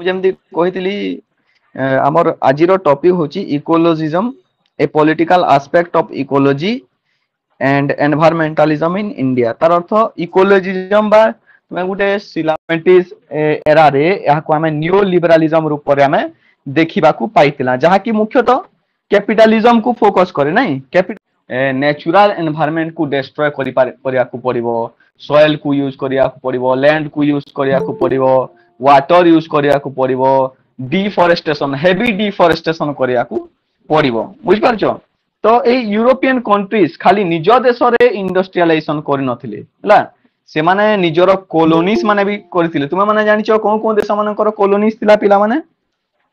ମୁଁ ଯେମିତି କହିଥିଲି ଆମର ଆଜିର ଟପିକ ହଉଛି ecologism a political aspect of ecology and environmentalism in India तार अर्थ इकोलोजिज्म बा तुम गोटे सिलामेंटिस एरा रे याको हमें न्यू लिबरलिज्म रूप रे हमें देखिबा को पाइतिला जहा कि मुख्यतः कैपिटलिज्म को फोकस करे नहीं कैपिटल नेचुरल एनवायरनमेंट को डिस्ट्रॉय करिया को पड़िबो सॉइल को यूज करिया को पड़िबो लैंड को यूज करिया को पड़िबो वाटर यूज करिया को पड़िबो डिफॉरेस्टेशन हेवी डिफॉरेस्टेशन करिया को पड़िबो बुझ पारछो तो ए यूरोपियन कंट्रीज खाली निज देश रे इंडस्ट्रियलाइजेशन करि नथिले हला से माने निजरो कॉलोनीज माने भी करथिले तुमे माने जानिचो कोन कोन देश मानकर कॉलोनीज थिला पिला माने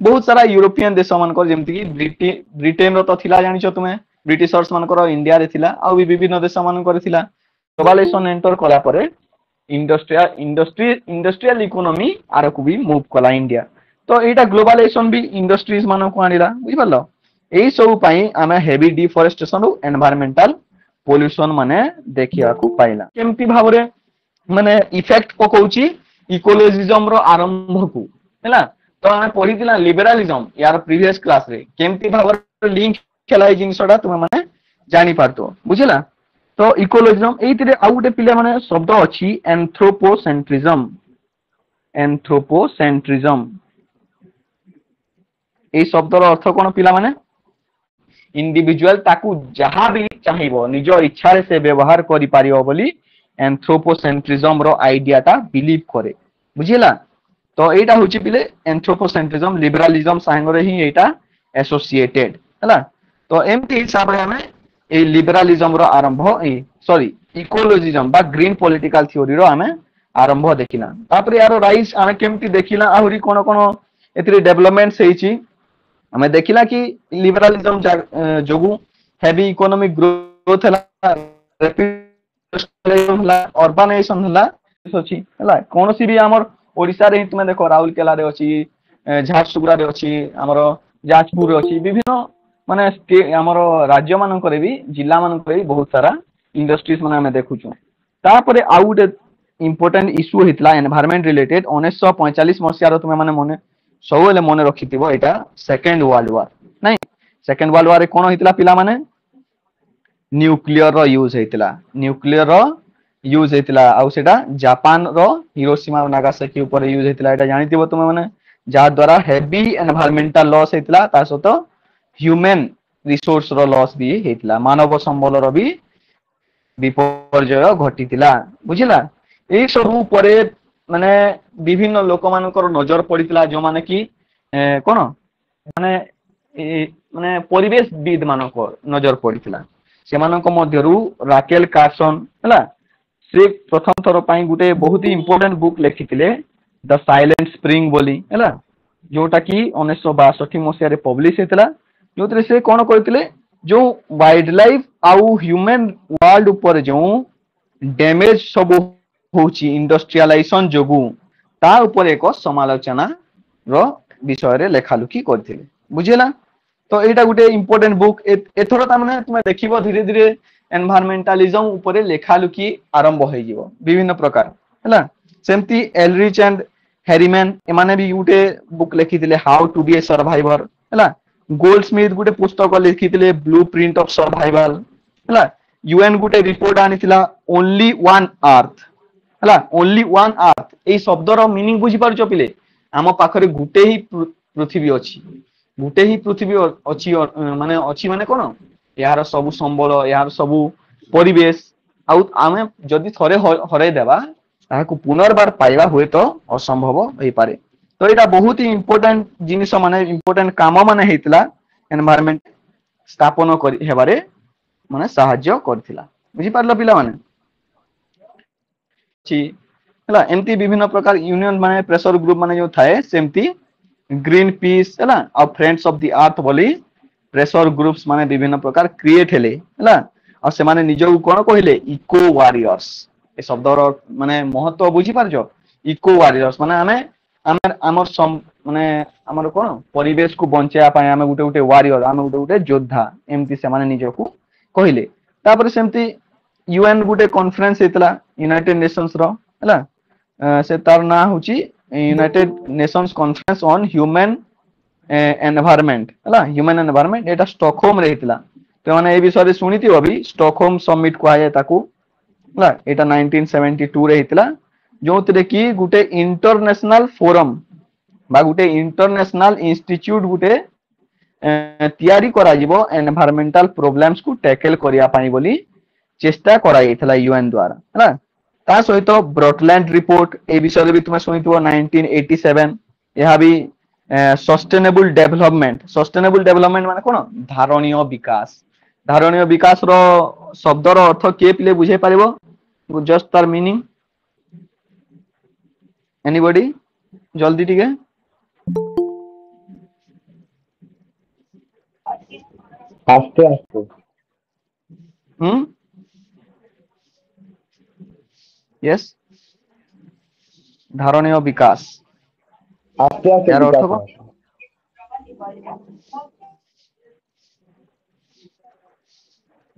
बहुत सारा यूरोपियन देश मानकर जेमति कि ब्रिटेन रो तो थिला जानिचो तुमे ब्रिटिशर्स मानकर इंडिया रे थिला आ भी विभिन्न देश मानकर थिला ग्लोबलाइजेशन एंटर कला परे इंडस्ट्रियल इकोनॉमी आर को भी मूव कला इंडिया तो एटा ग्लोबलाइजेशन भी इंडस्ट्रीज मानो को आनिला बुझि पारलो एई सब पई आमे हेवी डिफॉरेस्टेशन और एनवायरमेंटल पोल्यूशन माने देखिया को पाइला केमति भाबरे माने इफेक्ट पकोउची इकोलोजिज्म रो आरंभ को हैला तो आमे पढितिला लिबरलिज्म यार प्रीवियस क्लास रे केमति भाबरे लिंक खेलाई जिंसडा तुमे माने जानि पारतो बुझिला तो इकोलोजिज्म एइतिरे आ गुटे पिले माने शब्द अछि एंथ्रोपोसेंट्रिज्म ए शब्दर अर्थ कोन पिला माने इंडिविजुअल ताकू जहां भी चाहिबो निज इच्छा रे से व्यवहार करि पारियो बोली एंथ्रोपोसेंट्रिज्म रो आइडिया ता बिलीव करे बुझिला तो एटा होची पिले एंथ्रोपोसेंट्रिज्म लिबरलिज्म संगे ही एटा एसोसिएटेड हला तो एमती हिसाब रे हमें ए लिबरलिज्म रो आरंभ सॉरी इकोलोजिज्म बा ग्रीन पॉलिटिकल थ्योरी रो हमें आरंभ देखिना तापर यारो राइज हमें केमती देखिला आहुरी कोन कोन एतरी डेवलपमेंट हेची हमें देखिला कि लिबरलिज्म जोगु हेवी इकोनॉमिक ग्रोथ हला हला अर्बानाइजेशन हला अछि हला कोनोसी भी हमर ओडिसा रे तुमे देखो राउरकेला रे अछि झारसुगुड़ा रे अछि हमर जाजपुर रे अछि विभिन्न माने हमर राज्य मान करे भी जिल्ला मान करे बहुत सारा इंडस्ट्रीज माने हमें देखुछु तापरे आउट इंपोर्टेंट इशू हितला एनवायरनमेंट रिलेटेड 1945 मसिया रो तुमे माने मने सबले मन रखिथिबो एटा सेकंड वर्ल्ड वार नहीं सेकंड वर्ल्ड वार रे कोन हितला पिला माने न्यूक्लियर रो यूज हेतिला आ सेटा जापान रो हिरोशिमा और नागासाकी ऊपर यूज हेतिला एटा जानिथिबो तुमे माने जा द्वारा हेवी एनवायरमेंटल लॉस हेतिला ता सतो ह्यूमन रिसोर्स रो लॉस भी हेतिला मानव संबल रो भी विपर्जय घटितिला बुझिला ए सब ऊपर माने विभिन्न लोक मानकर नजर पड़ितला जो माने कि कोन माने माने परिवेश विद मानकर नजर पड़ितला से मानक मध्यरु राकेल कार्सन हला से प्रथम थर पई गुटे बहुत ही इंपोर्टेंट बुक लिखितिले द साइलेंट स्प्रिंग बोली हला जोटा कि 1962 मसिया रे पब्लिश हेतला जोतरे से कोन कहितले जो वाइल्ड लाइफ आउ ह्यूमन वर्ल्ड ऊपर जो डैमेज सब होची इंडस्ट्रियलाइजेशन जोगु ता ऊपर एक समालोचना रो विषय रे लेखालुखी करथिले बुझिला तो एटा गुटे इंपोर्टेंट बुक एथरो ता माने तुमे देखिबो धीरे धीरे एनवायरमेंटलिज्म ऊपर लेखालुखी आरंभ होई जिवो विभिन्न प्रकार हला सेमती एलरिच एंड हेरीमैन ए माने भी गुटे बुक लिखिथिले how to be a survivor हला गोल्डस्मिथ गुटे पुस्तक लिखिथिले ब्लूप्रिंट ऑफ सर्वाइवल हला यूएन गुटे रिपोर्ट आनिथिला ओनली वन अर्थ हला ओनली वन अर्थ ए शब्दर मीनिंग बुझी पारछो पिले आम पाखरे गुटे ही पृथ्वी अछि माने कोन यार सब संबल यार सब परिवेश आउ आमे जदि थरे हरै देबा ताहाकु पुनर्बार पाइबा हुए तो असंभव होई पारे तो एटा बहुत ही इंपोर्टेंट जिनिस माने इंपोर्टेंट काम माने हेतला एनवायरनमेंट स्थापन करि हेबारे माने सहाय्य करथिला बुझी पारलो पिला माने छी हला एमती विभिन्न प्रकार यूनियन माने प्रेशर ग्रुप माने जो थाए सेमती ग्रीन पीस हला और फ्रेंड्स ऑफ द अर्थ बोली प्रेशर ग्रुप्स माने विभिन्न प्रकार क्रिएट हेले हला और से माने निजो कोन कहिले इको वॉरियर्स ए शब्दर माने महत्व बुझी पारजो इको वॉरियर्स माने हमें हमर माने हमर कोन परिवेश को बंचाया पाए हमें गुटे गुटे वॉरियर हमें गुटे योद्धा एमती से माने निजो को कहिले तापर सेमती यूएन गुटे कॉन्फ्रेंस हेतला यूनाइटेड नेशंस रो हला से तार ना होची United Nations conference on human environment हला ह्यूमन एनवायरनमेंट एटा स्टॉकहोम रे हितला तो माने ए विषय रे सुनिथिबो भी स्टॉकहोम समिट को आए ताकू हला एटा 1972 रे हितला जोतरे की गुटे इंटरनेशनल फोरम बा गुटे इंटरनेशनल इंस्टीट्यूट गुटे तैयारी करा जिवो एनवायरमेंटल प्रॉब्लम्स को टैकल करिया पाई बोली चेष्टा करा जाइथला यूएन द्वारा हला ता सहित ब्रॉटलैंड रिपोर्ट ए विषय भी तुम सुनिथिबो 1987 यह भी सस्टेनेबल डेवलपमेंट माने कोन धारणीय विकास रो शब्द रो अर्थ के पिले बुझे पारिबो जस्ट तार मीनिंग एनीबॉडी जल्दी ठीक है आस्ते आस्ते यस धारणीय विकास आस्ते आस्ते यार अर्थ को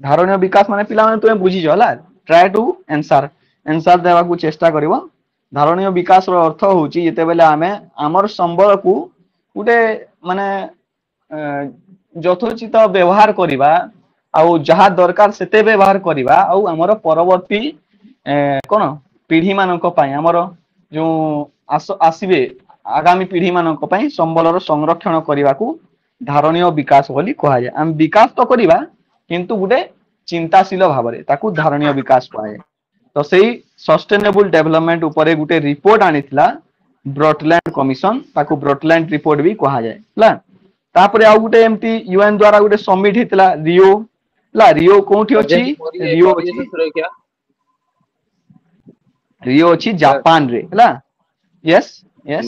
धारणीय विकास माने पिला माने तुमे बुझी जला ट्राई टू आंसर देवा को चेष्टा करिवो धारणीय विकास रो अर्थ होची जते बेले आमे हमर संबल को गुटे माने यथोचित व्यवहार करिबा आउ जहा दरकार सेते व्यवहार करिबा आउ हमर परवर्ती कोन पीढ़ी मानक पई हमर जो आसीबे आगामी पीढ़ी मानक पई संबलर संरक्षण करिबा को धारणीय विकास बोली कहा जाय हम विकास तो करिबा किंतु गुटे चिंताशील भाबरे ताकू धारणीय विकास कहा तो सेही सस्टेनेबल डेवलपमेंट ऊपर गुटे रिपोर्ट आनिथिला ब्रॉटलैंड कमिशन ताकू ब्रॉटलैंड रिपोर्ट भी कहा जाय हला तापरे आ गुटे एमती यूएन द्वारा गुटे समिट हितला रियो हला रियो कोठी अछि रियो अछि जापान रे हला यस यस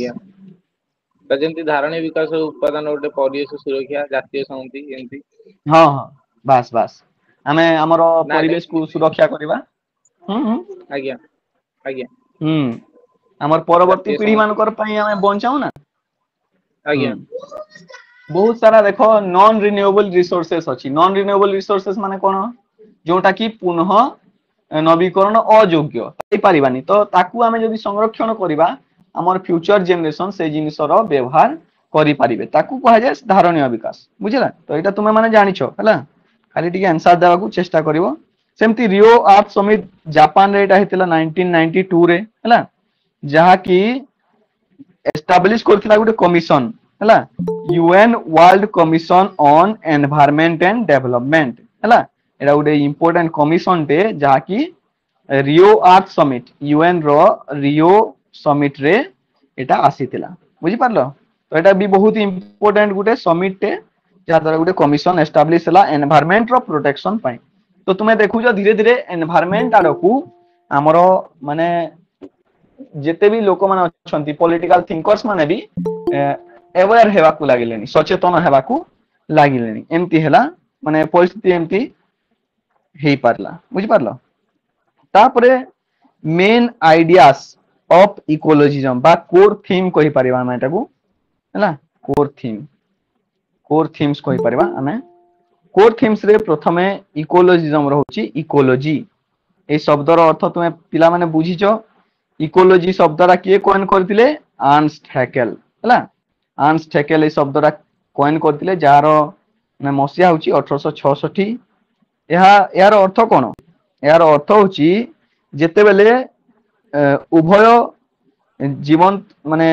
जेमती धारणीय विकास उत्पादन गोटे परिवेश सुरक्षा जातीय संहति एमती हां हां बस बस हमें हमरो परिवेश को सुरक्षा करबा आज्ञा आज्ञा हमर परवर्ती पीढ़ी मानकर पई हमें बचाऊ ना आज्ञा बहुत सारा देखो नॉन रिन्यूएबल रिसोर्सेस अछि नॉन रिन्यूएबल रिसोर्सेस माने कोन जोटा की पुनः नवीकरण अयोग्य ताई परिबानी तो ताकू हमें जदी संरक्षण करबा हमर फ्यूचर जनरेशन से जिनिसर व्यवहार करि परिबे ताकू कहा जाय धारणीय विकास बुझिला तो एटा तुमे माने जानिछो हला खाली टिके आंसर देवा को चेष्टा करिवो सेमती रियो आर्थ समिट जापान रे एटा हेतला 1992 रे हला जहा की एस्टैब्लिश करथिला गुटे कमिशन हला UN world commission on environment and development हला एटा गुटे इंपोर्टेंट कमिशन टे जहा की रियो आर्थ समिट यूएन रो रियो समिट रे एटा आसीतिला बुझी पारलो तो एटा भी बहुत इंपोर्टेंट गुटे समिट टे जहा द्वारा गुटे कमिशन एस्टैब्लिश हला एनवायरनमेंट रो प्रोटेक्शन पई तो तुमे देखु जो धीरे धीरे एनवायरनमेंट आडकू हमरो माने जेते भी लोक माने अछंती पॉलिटिकल थिंकर्स माने भी अवेयर हेबा को लागिलेनी सचेतन हेबा को लागिलेनी एमती हेला माने परिस्थिति एमती हेई पारला बुझी पारलो तापरे मेन आइडियाज ऑफ इकोलॉजिज्म बा कोर थीम कहि परिबा हम एटा को हला कोर थीम्स कहि परिबा हमें कोर थीम्स रे प्रथमे इकोलॉजिज्म रहउची इकोलॉजी ए शब्दर अर्थ तुमे पिला माने बुझिचो इकोलॉजी शब्दरा के कॉइन करथिले आर्नस्ट हैकेल हला आर्नस्ट हैकेल ए शब्दरा कॉइन करथिले जारो ने मसिया होची 1866 यार अर्थ कोन यार अर्थ होची जेते बेले उभय जीवन माने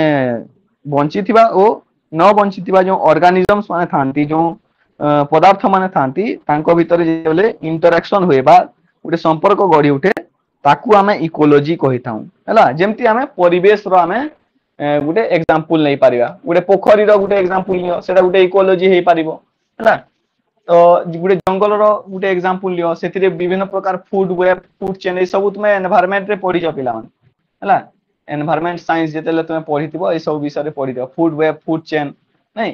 बंची थिबा ओ न बंची थिबा जो ऑर्गेनिजम्स माने थांती जो पदार्थ माने थांती तांको भितरे जेले इंटरैक्शन होए बा उटे संपर्क गढी उठे ताकू आमे इकोलॉजी कहि थाउ हला जेमती आमे परिवेश रो आमे गुटे एग्जांपल नै पारिबा गुटे पोखरी रो गुटे एग्जांपल लियो सेटा गुटे इकोलॉजी हे पारिबो हला तो गुटे जंगल रो गुटे एग्जांपल लियो सेतिरे विभिन्न प्रकार food web food chain A सब तुमे एनवायरनमेंट रे पढि छ पिला मन हला एनवायरनमेंट साइंस जेतेले तुमे पढिथिबो ए सब विषय रे पढिथिबो फूड वेब फूड चेन नै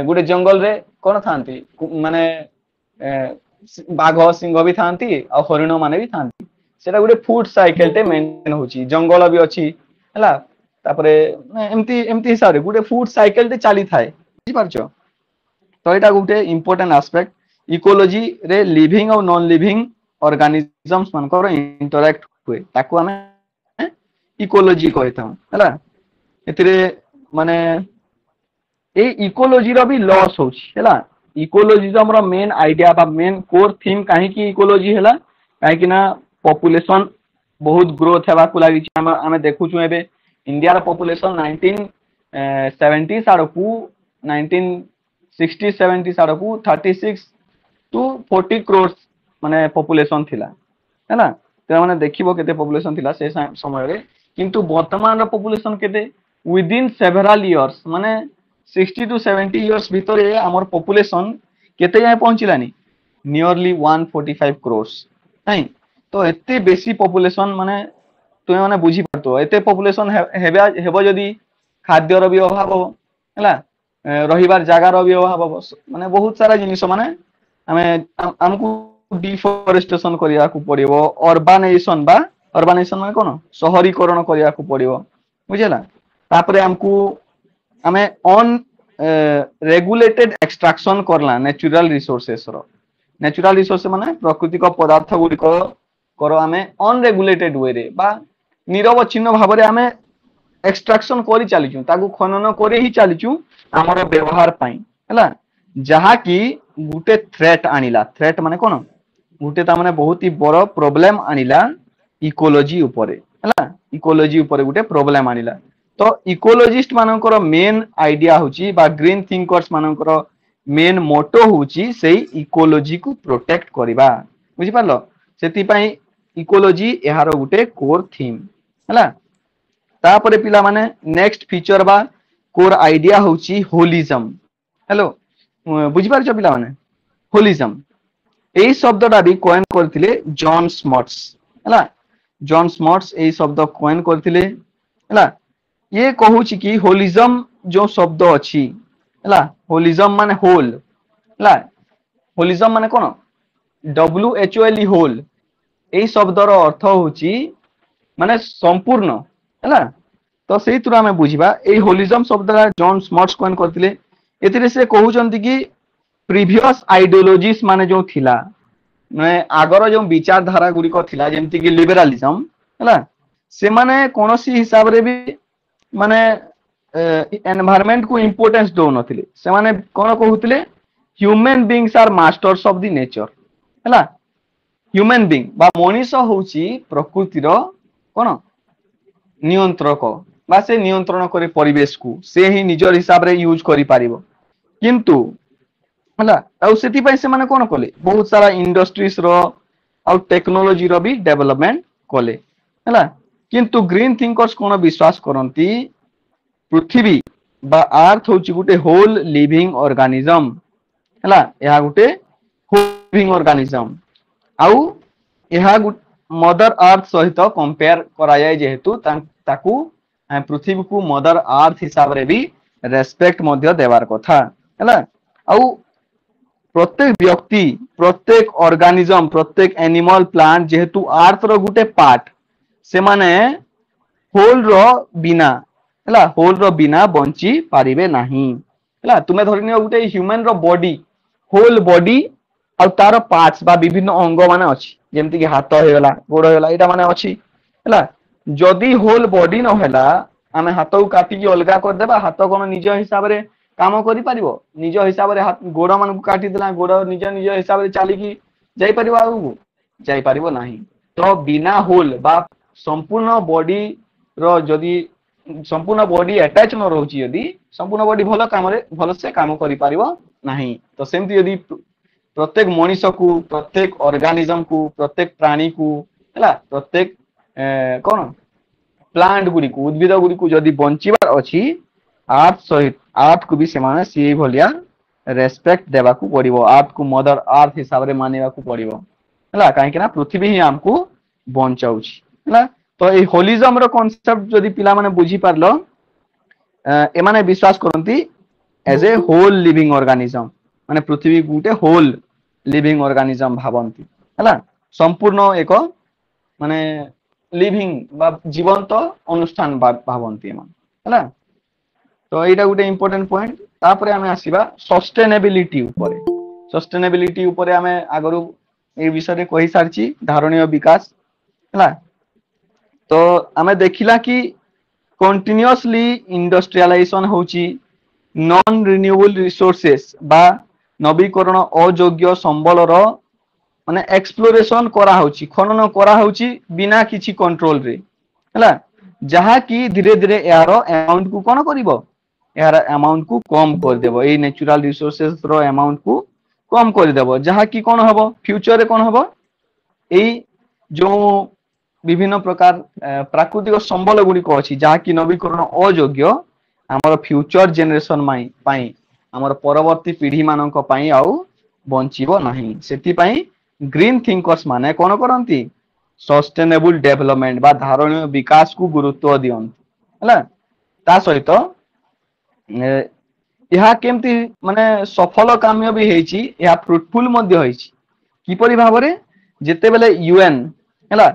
गुटे जंगल रे कोन थांती माने बाघ सिंह भी थांती और हरिण माने भी थांती सेटा गुटे फूड साइकिल टे मेंटेन होची जंगल भी अछि हला तापरे एमती एमती हिसाब रे गुटे फूड साइकिल टे चली थाए बुझि पारछो तो एटा गुटे इंपोर्टेंट एस्पेक्ट इकोलॉजी रे लिविंग और नॉन लिविंग ऑर्गेनिजम्स मानकर इंटरैक्ट हुए ताकू हमें इकोलॉजी कहता हूं हला एथिरे माने ए इकोलॉजी रो भी लॉस होची हैला इकोलॉजी जो हमरो मेन आइडिया बा मेन कोर थीम काहे की इकोलॉजी हैला काहे कि ना पॉपुलेशन बहुत ग्रोथ हेबा को लागि आमे देखु छु एबे इंडिया रो पॉपुलेशन 1970 आड़कू 1960 70 आड़कू 36 टू 40 क्रोर्स माने पॉपुलेशन थिला हैला तो माने देखिबो केते पॉपुलेशन थिला से समय रे किंतु वर्तमान रो पॉपुलेशन केते विदिन सेवराल इयर्स माने 60 टू 70 इयर्स भितरे हमर पॉपुलेशन केते जाय पहुंचिलानी नियरली 145 क्रोर्स नहीं तो एते बेसी पॉपुलेशन माने तुमे माने बुझी पातो एते पॉपुलेशन हेबो जदी खाद्य रो भी अभाव हो हैला रहिबार जागा रो भी अभाव हो माने बहुत सारा जिनिस माने हमको डिफोरेस्टेशन करिया को पड़िबो अर्बानेशन माने कोन शहरीकरण करिया को पड़िबो बुझिला तापरे हमको हमें ऑन रेगुलेटेड एक्सट्रैक्शन करला नेचुरल रिसोर्सेस माने प्राकृतिक पदार्थ गुडी को करो हमें अनरेगुलेटेड वे रे बा निरवच्छिन्न भाव रे हमें एक्सट्रैक्शन करी चलीचु ताकू खनन करे ही चलीचु हमर व्यवहार पई हैला जहा की गुटे थ्रेट आनिला थ्रेट माने कोन गुटे ता माने बहुत ही बड़ प्रॉब्लम आनिला इकोलॉजी ऊपर हैला इकोलॉजी ऊपर गुटे प्रॉब्लम आनिला तो इकोलॉजिस्ट मानकर मेन आइडिया होची बा ग्रीन थिंकर्स मानकर मेन मोटो होची सेही इकोलॉजी को प्रोटेक्ट करिबा बुझि पारलो सेति पई इकोलॉजी एहार गुटे कोर थीम हैला तापरे पिला माने नेक्स्ट फीचर बा कोर आइडिया होची होलिज्म हेलो बुझि पारछो पिला माने होलिज्म एई शब्दटा भी कॉइन करथिले जॉन स्मट्स हैला जॉन स्मट्स एई शब्द कॉइन करथिले हैला ये कहूची कि होलिज्म जो शब्द अछि हैला होलिज्म माने होल हैला होलिज्म माने कोन WHOL होल एई शब्दर अर्थ होची माने संपूर्ण हैला तो सेही तुरा हमें बुझिबा एई होलिज्म शब्दरा जॉन स्मट्स कॉइन करथिले एथिरे से कहउचंती कि प्रीवियस आइडियोलॉजीज माने जो थिला माने आगर जो विचारधारा गुडी को थिला जेमति कि लिबरालिज्म हैला से माने कोनोसी हिसाब रे भी माने एनवायरनमेंट को इंपोर्टेंस दो नथिले से माने कोन कहउथिले human beings are masters of the nature हैला ह्यूमन बीइंग बा मनीष होउची प्रकृतिर कोन नियंत्रक बा से नियंत्रण करे परिवेश को से ही निजर हिसाब रे यूज करि पारिबो किंतु हला आ सेति पई से माने कोन कोले बहुत सारा इंडस्ट्रीज रो आ टेक्नोलॉजी रो भी डेवलपमेंट कोले हला किंतु ग्रीन थिंकर्स कोन विश्वास करंती पृथ्वी बा अर्थ होची गुटे होल लिविंग ऑर्गेनिज्म हला या गुटे लिविंग ऑर्गेनिज्म आउ यहा मदर अर्थ सहित कंपेयर करा जाय जेहेतु ताकू पृथ्वी को मदर अर्थ हिसाब रे भी रेस्पेक्ट मध्य देवार कथा हला आउ प्रत्येक व्यक्ति प्रत्येक ऑर्गेनिज्म प्रत्येक एनिमल प्लांट जेहेतु अर्थ रो गुटे पार्ट से माने होल रो बिना हला होल रो बिना बंची पारिबे नाही हला तुमे धरिनियो गुटे ह्यूमन रो बॉडी होल बॉडी आ तार पार्ट्स बा विभिन्न अंग माने अछि जेमति कि हाथ हेला गोड़ हेला एटा माने अछि हला जदी होल बॉडी न हेला आमे हाथ को काटी कि अलगा कर देबा हाथ कोन निज हिसाब रे काम करि परिबो निज हिसाब रे हाथ गोड़ मान को काटी देला गोड़ निज हिसाब रे चाली कि जाई परिबो आगु जाई परिबो नाही तो बिना होल बा संपूर्ण बॉडी रो जदी संपूर्ण बॉडी अटैच न रहउची यदि संपूर्ण बॉडी भलो काम रे भलो से काम करि परिबो नाही तो सेमति यदि प्रत्येक मनुष्य को प्रत्येक ऑर्गेनिज्म को प्रत्येक प्राणी को हला प्रत्येक कोन प्लांट गुडी को उद्भिद गुडी को जदी बंचिबार अछि अर्थ सहित अर्थ को भी सेमाने सी भलिया रेस्पेक्ट देबा को पड़िबो अर्थ को मदर अर्थ हिसाब रे मानिबा को पड़िबो हला काहे कि ना पृथ्वी ही हमको बंचाउछि हला तो ए होलिज्म रो कांसेप्ट जदी पिला माने बुझी पारलो ए माने विश्वास करंती as a whole living organism माने पृथ्वी गुटे होल लिविंग ऑर्गेनिज्म भावंती हला संपूर्ण एक माने लिविंग बा जीवंत अनुष्ठान भावंती मन हला तो एटा गुटे इंपोर्टेंट पॉइंट तापरे हमें आसीबा सस्टेनेबिलिटी ऊपर हमें आगरु ए विषय रे कहि सारची धारणीय विकास हला तो हमें देखिला कि कंटिन्यूअसली इंडस्ट्रियलाइजेशन होची नॉन रिन्यूएबल रिसोर्सेस बा नवीकरण अयोग्य संबलर माने एक्सप्लोरेशन करा होची खनन करा होची बिना किछि कंट्रोल रे हला जहा कि धीरे धीरे यार अमाउंट को कोन करिवो यार अमाउंट को कम कर देबो ए नेचुरल रिसोर्सेस रो अमाउंट को कम कर देबो जहा कि कोन हबो फ्यूचर रे कोन हबो ए जो विभिन्न प्रकार प्राकृतिक संबल गुडी को अछि जहा कि नवीकरण अयोग्य हमर फ्यूचर जनरेशन माई पाई हमर परवर्ती पीढ़ी मानक पाई आउ बंचिबो नाही सेति पाई ग्रीन थिंकर्स माने कोन करंती सस्टेनेबल डेवलपमेंट बा धारणीय विकास को गुरुत्व दियंती हला ता सहित यह केमती माने सफल काम्य भी हेची यह फ्रूटफुल मध्य हेची किपरि भाबरे जेते बेले यूएन हला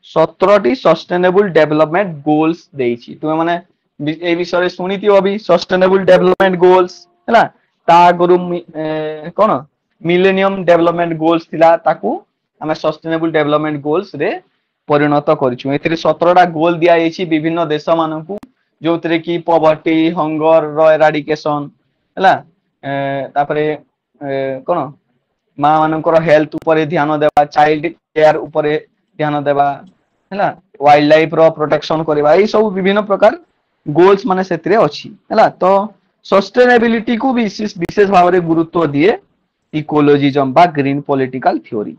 17टी सस्टेनेबल डेवलपमेंट गोल्स देइची तुमे माने ए विषय सुनिथियो अभी सस्टेनेबल डेवलपमेंट गोल्स हला ता गुरु कोन मिलेनियम डेवलपमेंट गोल्स थिला ताकू हमें सस्टेनेबल डेवलपमेंट गोल्स रे परिणत करछु एथिरे 17टा गोल दिया हेची विभिन्न देश मानकू जोतरे की पॉवर्टी हंगर रो एराडिकेशन हला तापरे कोन मां मानकर हेल्थ ऊपर ध्यान देबा चाइल्ड केयर ऊपर ध्यान देबा हला वाइल्ड लाइफ रो प्रोटेक्शन करबा ए सब विभिन्न प्रकार गोल्स माने सेतरे अछि हला तो सस्टेनेबिलिटी को विशेष विशेष भाव रे गुरुत्व दिए इकोलॉजिज्म बा ग्रीन पॉलिटिकल थ्योरी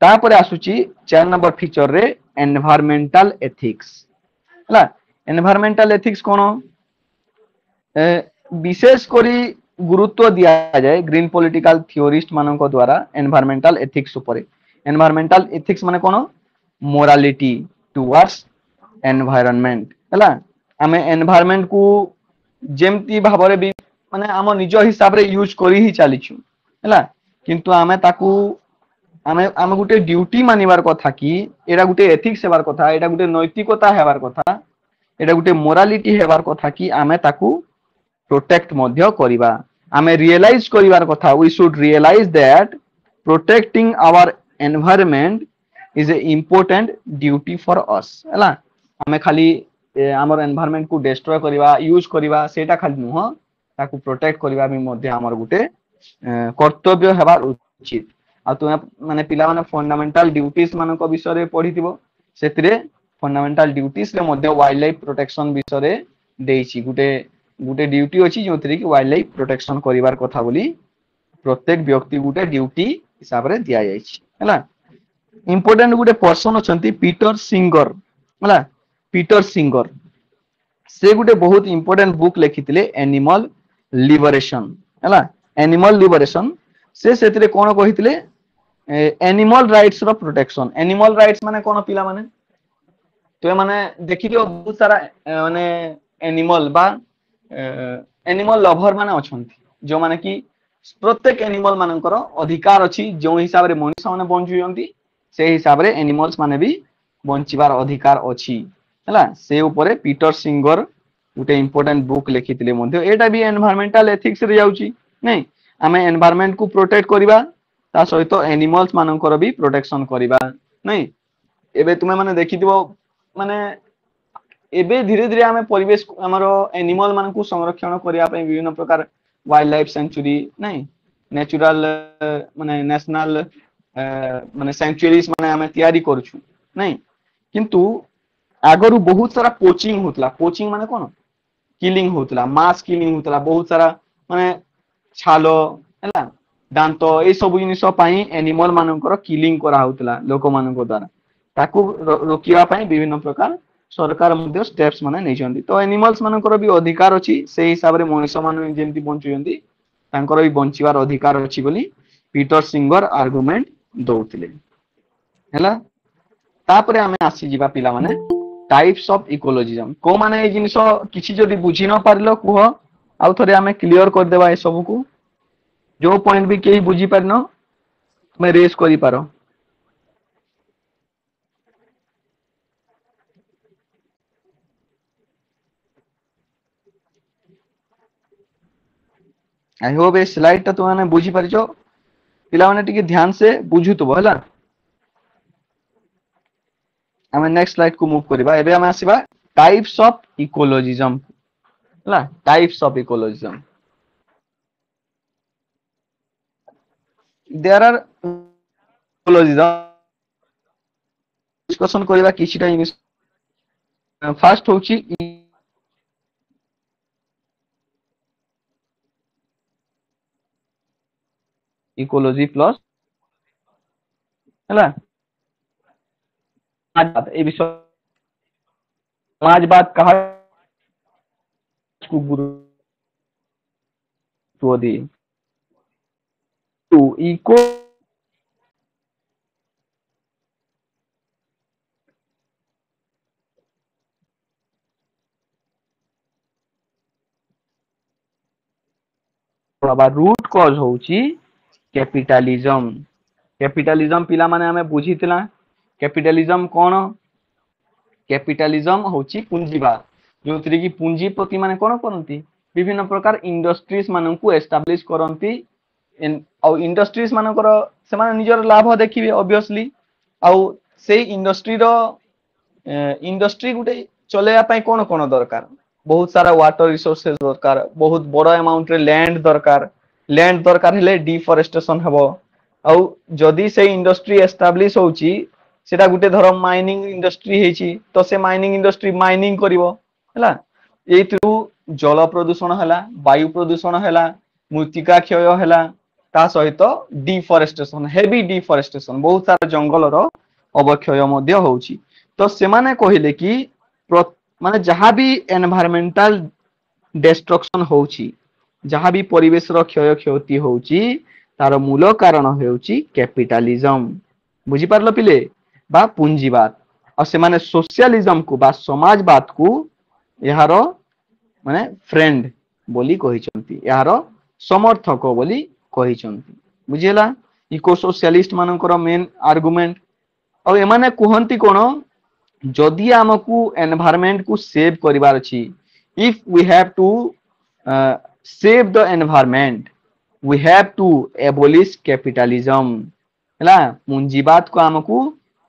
तापरे आसुची 4 नंबर फीचर रे एनवायरमेंटल एथिक्स हला एनवायरमेंटल एथिक्स कोन विशेष करी गुरुत्व दिया जाए ग्रीन पॉलिटिकल थ्योरिस्ट मानक द्वारा एनवायरमेंटल एथिक्स ऊपर एनवायरमेंटल एथिक्स माने कोन मोरालिटी टुवर्ड्स एनवायरनमेंट हला आमे एनवायरनमेंट को जेमती भाबरे भी माने हम निज हिसाब रे यूज करी ही चलीछु हला किंतु आमे ताकू आमे आमे गुटे ड्यूटी मानिबार कथा कि एरा गुटे एथिक्स हेबार कथा एटा गुटे नैतिकता हेबार कथा एटा गुटे मोरालिटी हेबार कथा कि आमे ताकू प्रोटेक्ट मध्य करिबा आमे रियलाइज करिबार कथा we should realise that protecting our environment is a important duty for us हला आमे खाली हमर एनवायरनमेंट को डिस्ट्रॉय करिबा यूज करिबा सेटा खाली नुह ताकू प्रोटेक्ट करिबा भी मध्य हमर गुटे कर्तव्य हेबार उचित आ तुमे माने पिला माने फंडामेंटल ड्यूटीज मानक विषय रे पढिथिबो सेतिरे फंडामेंटल ड्यूटीज रे मध्य वाइल्ड लाइफ प्रोटेक्शन विषय रे देइछि गुटे गुटे ड्यूटी अछि जोंतरे कि वाइल्ड लाइफ प्रोटेक्शन करिवार कथा बोली प्रत्येक व्यक्ति गुटे ड्यूटी हिसाब रे दिया जाइछि हला इंपोर्टेंट गुटे पर्सन अछंती पीटर सिंगर हला पीटर सिंगर से गुटे बहुत इंपोर्टेंट बुक लिखिथिले एनिमल लिबरेशन हला एनिमल लिबरेशन से सेतिरे कोन कहिथिले एनिमल राइट्स रो प्रोटेक्शन एनिमल राइट्स माने कोन पिला माने तो माने देखियो बहुत सारा माने एनिमल बा एनिमल लवर माने अछंती जो माने कि प्रत्येक एनिमल मानकर अधिकार अछि जो हिसाब रे मनुष्य माने बंचुयंती से हिसाब रे एनिमल्स माने भी बंचिबार अधिकार अछि हला से ऊपर पीटर सिंगर गुटे इंपोर्टेंट बुक लिखिथिले मध्ये एटा भी एनवायरमेंटल एथिक्स रे जाउची नै आमे एनवायरनमेंट को प्रोटेक्ट करिबा ता सहित एनिमल्स मानकर भी प्रोटेक्शन करिबा नै एबे तुमे माने देखिथिबो माने एबे धीरे धीरे आमे परिवेश हमरो एनिमल मान को संरक्षण करिया पे विभिन्न प्रकार वाइल्ड लाइफ सेंचुरी नै नेचुरल माने नेशनल माने सेंचुरीज माने आमे तयारी करछु नै किंतु आगरु बहुत सारा पोचिंग होतला पोचिंग माने कोन किलिंग होतला मास किलिंग होतला बहुत सारा माने छालो हला दांत ए सब जिनिस पई एनिमल मानकर किलिंग करा होतला लोक मानक द्वारा ताकू रोकिया पई विभिन्न प्रकार सरकार मध्ये स्टेप्स माने नै जंदी तो एनिमल्स मानकर भी अधिकार अछि से हिसाब रे मनुष्य मान जेंति बंचुयंती तांकर भी बंचिबार अधिकार अछि बोली पीटर सिंगर आर्गुमेंट दउथिले हला तापरे हमें आसी जिबा पिला माने टाइप्स ऑफ इकोलॉजिज्म को माने ए जिनिस किछि जदी बुझी न पारलो कुह आउ थरे हमें क्लियर कर देबा ए सब को जो पॉइंट भी केही बुझी पारनो मैं रेस करि पारो आई होप ए स्लाइड ता तुमाने बुझी पारिछो पिला माने टिके ध्यान से बुझुतबो हला हमें नेक्स्ट स्लाइड को मूव करिबा एबे हम आसीबा टाइप्स ऑफ इकोलॉजिज्म ହେଲା types of ecologism there are ecologism discussion କରିବା किछिटा फर्स्ट होची इकोलॉजी प्लस ହେଲା समाजवाद ए विषय समाजवाद कहा को गुरुत्व दी तो इको रूट कॉज होची कैपिटलिज्म कैपिटलिज्म पिला माने हमें बुझीतिला कैपिटलिज्म कोन कैपिटलिज्म होची पूंजीवाद जोतरी की पूंजीपति माने कोन करंती विभिन्न प्रकार इंडस्ट्रीज मानन को एस्टैब्लिश करंती और इंडस्ट्रीज मानकर से माने निजर लाभ देखिबे ऑब्वियसली आउ से इंडस्ट्री रो इंडस्ट्री गुटे चलेया पई कोन कोन दरकार बहुत सारा वाटर रिसोर्सेस दरकार बहुत बड़ अमाउंट रे लैंड दरकार हेले डिफॉरेस्टेशन हबो आउ जदी से इंडस्ट्री एस्टैब्लिश होची सेटा गुटे धर माइनिंग इंडस्ट्री हेची तो से माइनिंग इंडस्ट्री माइनिंग करिवो हला एथु जल प्रदूषण हला वायु प्रदूषण हला मृत्तिका क्षय हला ता सहित डिफॉरेस्टेशन हेवी डिफॉरेस्टेशन बहुत सारा जंगल रो अवक्षय मध्य होची तो से माने कहिले कि माने जहां भी एनवायरमेंटल डिस्ट्रक्शन होची जहां भी परिवेश रो क्षय क्षति होची तार मूल कारण हेउची कैपिटलिज्म बुझी पारलो पिले बा पूंजीवाद और से माने सोशलिज्म को बा समाजवाद को यार माने फ्रेंड बोली कहि चंती यार समर्थक बोली कहि चंती बुझिला इको सोशलिस्ट मानकर मेन आर्गुमेंट और एमाने कहंती कोन जदि हमकु एनवायरनमेंट को सेव करिवार अछि if we have to save the environment we have to abolish capitalism हला पूंजीवाद को हमकु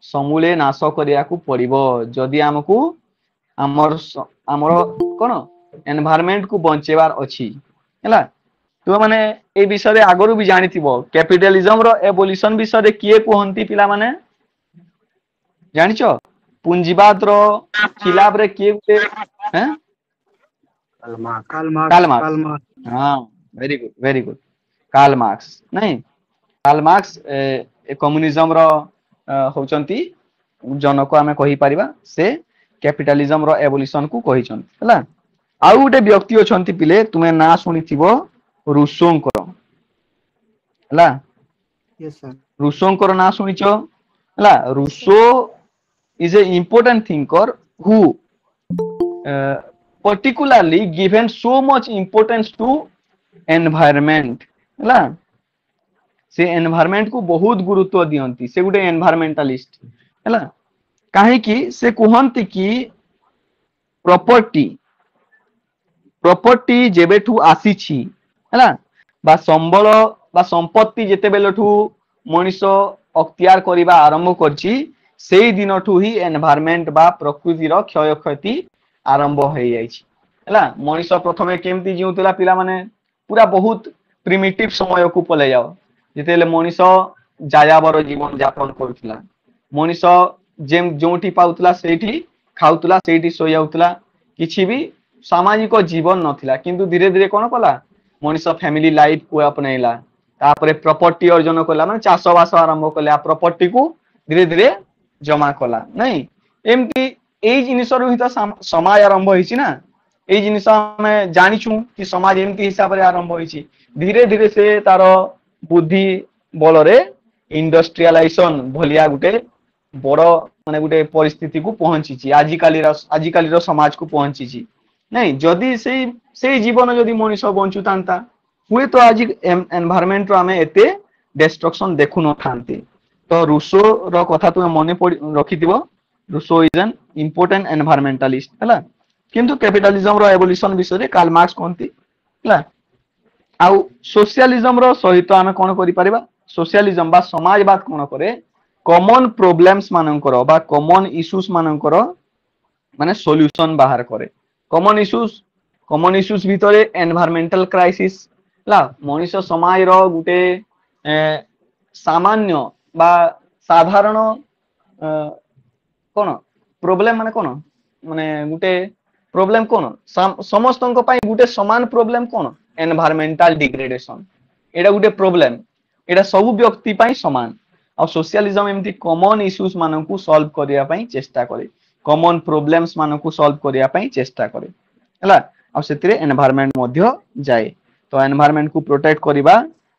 समूले नाश करिया को पड़िबो जदि हमकु हमर कोन एनवायरनमेंट को बंचेवार अछि हला तो माने ए विषय रे आगरु भी जानिथिबो कैपिटलिज्म रो एबोलिशन विषय रे किए कहंती पिला माने जानिचो पूंजीवाद रो खिलाफ रे किए हैं कार्ल मार्क्स हां वेरी गुड कार्ल मार्क्स नहीं कार्ल मार्क्स कम्युनिज्म रो होचंती जनक आमे कहि परिबा से कैपिटलिज्म रो एवोल्यूशन को कहि छन हला आउ गोटे व्यक्ति अछंती पिले तुमे ना सुनिथिबो रूसोंकर हला यस सर रूसोंकर ना सुनिचो हला Rousseau is a important thinker who particularly given so much importance to environment हला से एनवायरनमेंट को बहुत गुरुत्व दियंती से गुटे एनवायरमेंटलिस्ट हला काहे कि से कहंती कि प्रॉपर्टी जेबेठू आसीछि हला बा संबल बा संपत्ति जेते बेलठू मनुष्य अख्तियार करिबा आरंभ करछि सेई दिनठू ही एनवायरनमेंट बा प्रकृति रो क्षय क्षति आरंभ होई जाइछि हला मनुष्य प्रथमे केमती जीउतला पिला माने पूरा बहुत प्रिमिटिव समय को पले जाओ जेतेले मनुष्य जायाबर जीवन यापन करथला मनुष्य जेम जोंठी पाउतला सेठी खाउतला सेठी सोई जाउतला किछि भी सामाजिक जीवन नथिला किंतु धीरे धीरे कोन कला मनुष्य फैमिली लाइफ को अपनाइला तापरे प्रॉपर्टी अर्जन कला माने चाष बास आरंभ कला प्रॉपर्टी को धीरे धीरे जमा कला नहीं एमती एई जिनिसरु हित समाज आरंभ होइछि ना एई जिनिस हमें जानिछु कि समाज एमती हिसाब रे आरंभ होइछि धीरे धीरे से तार बुद्धि बल रे इंडस्ट्रियलाइजेशन भलिया गुटे बड़ माने गुटे परिस्थिति को पहुंचीछि आजिकाली रो समाज को पहुंचीछि नहीं जदी से जीवन जदी मनुष्य बंचु तांता हुए तो आज एनवायरनमेंट रो हमें एते डिस्ट्रक्शन देखु न थांती तो रूसो रो कथा तुमे मने रखिथिबो Rousseau is an important environmentalist हला किंतु कैपिटलिज्म रो एवोल्यूशन विषय रे कार्ल मार्क्स कोंती हला आउ सोशलिज्म रो सहित हमें कोन करि परिबा सोशलिज्म बा समाजवाद कोन करे कॉमन प्रॉब्लम्स मानकर बा कॉमन इश्यूज मानकर ମାନେ ସଲ୍ୟୁସନ ବାହାର କରେ। କମନ ଇସ୍ୟୁଜ ଭିତରେ ଏନଭାयରमेंटल क्राइसिस ହେଲା ମଣିଷ ସମାଜର ଗୋଟେ ସାମାନ୍ୟ ବା ସାଧାରଣ କଣ ପ୍ରୋବ୍ଲେମ ମାନେ କଣ ମାନେ ଗୋଟେ ପ୍ରୋବ୍ଲେମ କଣ ସମସ୍ତଙ୍କ ପାଇଁ ଗୋଟେ ସମାନ ପ୍ରୋବ୍ଲେମ କଣ ଏନଭାयରमेंटल डिग्रेडेशन एटा गोटे प्रोब्लेम एटा सब व्यक्ति पाई समान आ सोशलिज्म एमती कॉमन इश्यूज मानकू सॉल्व करिया पाई चेष्टा करे कॉमन प्रॉब्लम्स मानकू सॉल्व करिया पाई चेष्टा करे हला आ सेतिरे एनवायरनमेंट मध्य जाए तो एनवायरनमेंट को प्रोटेक्ट करिबा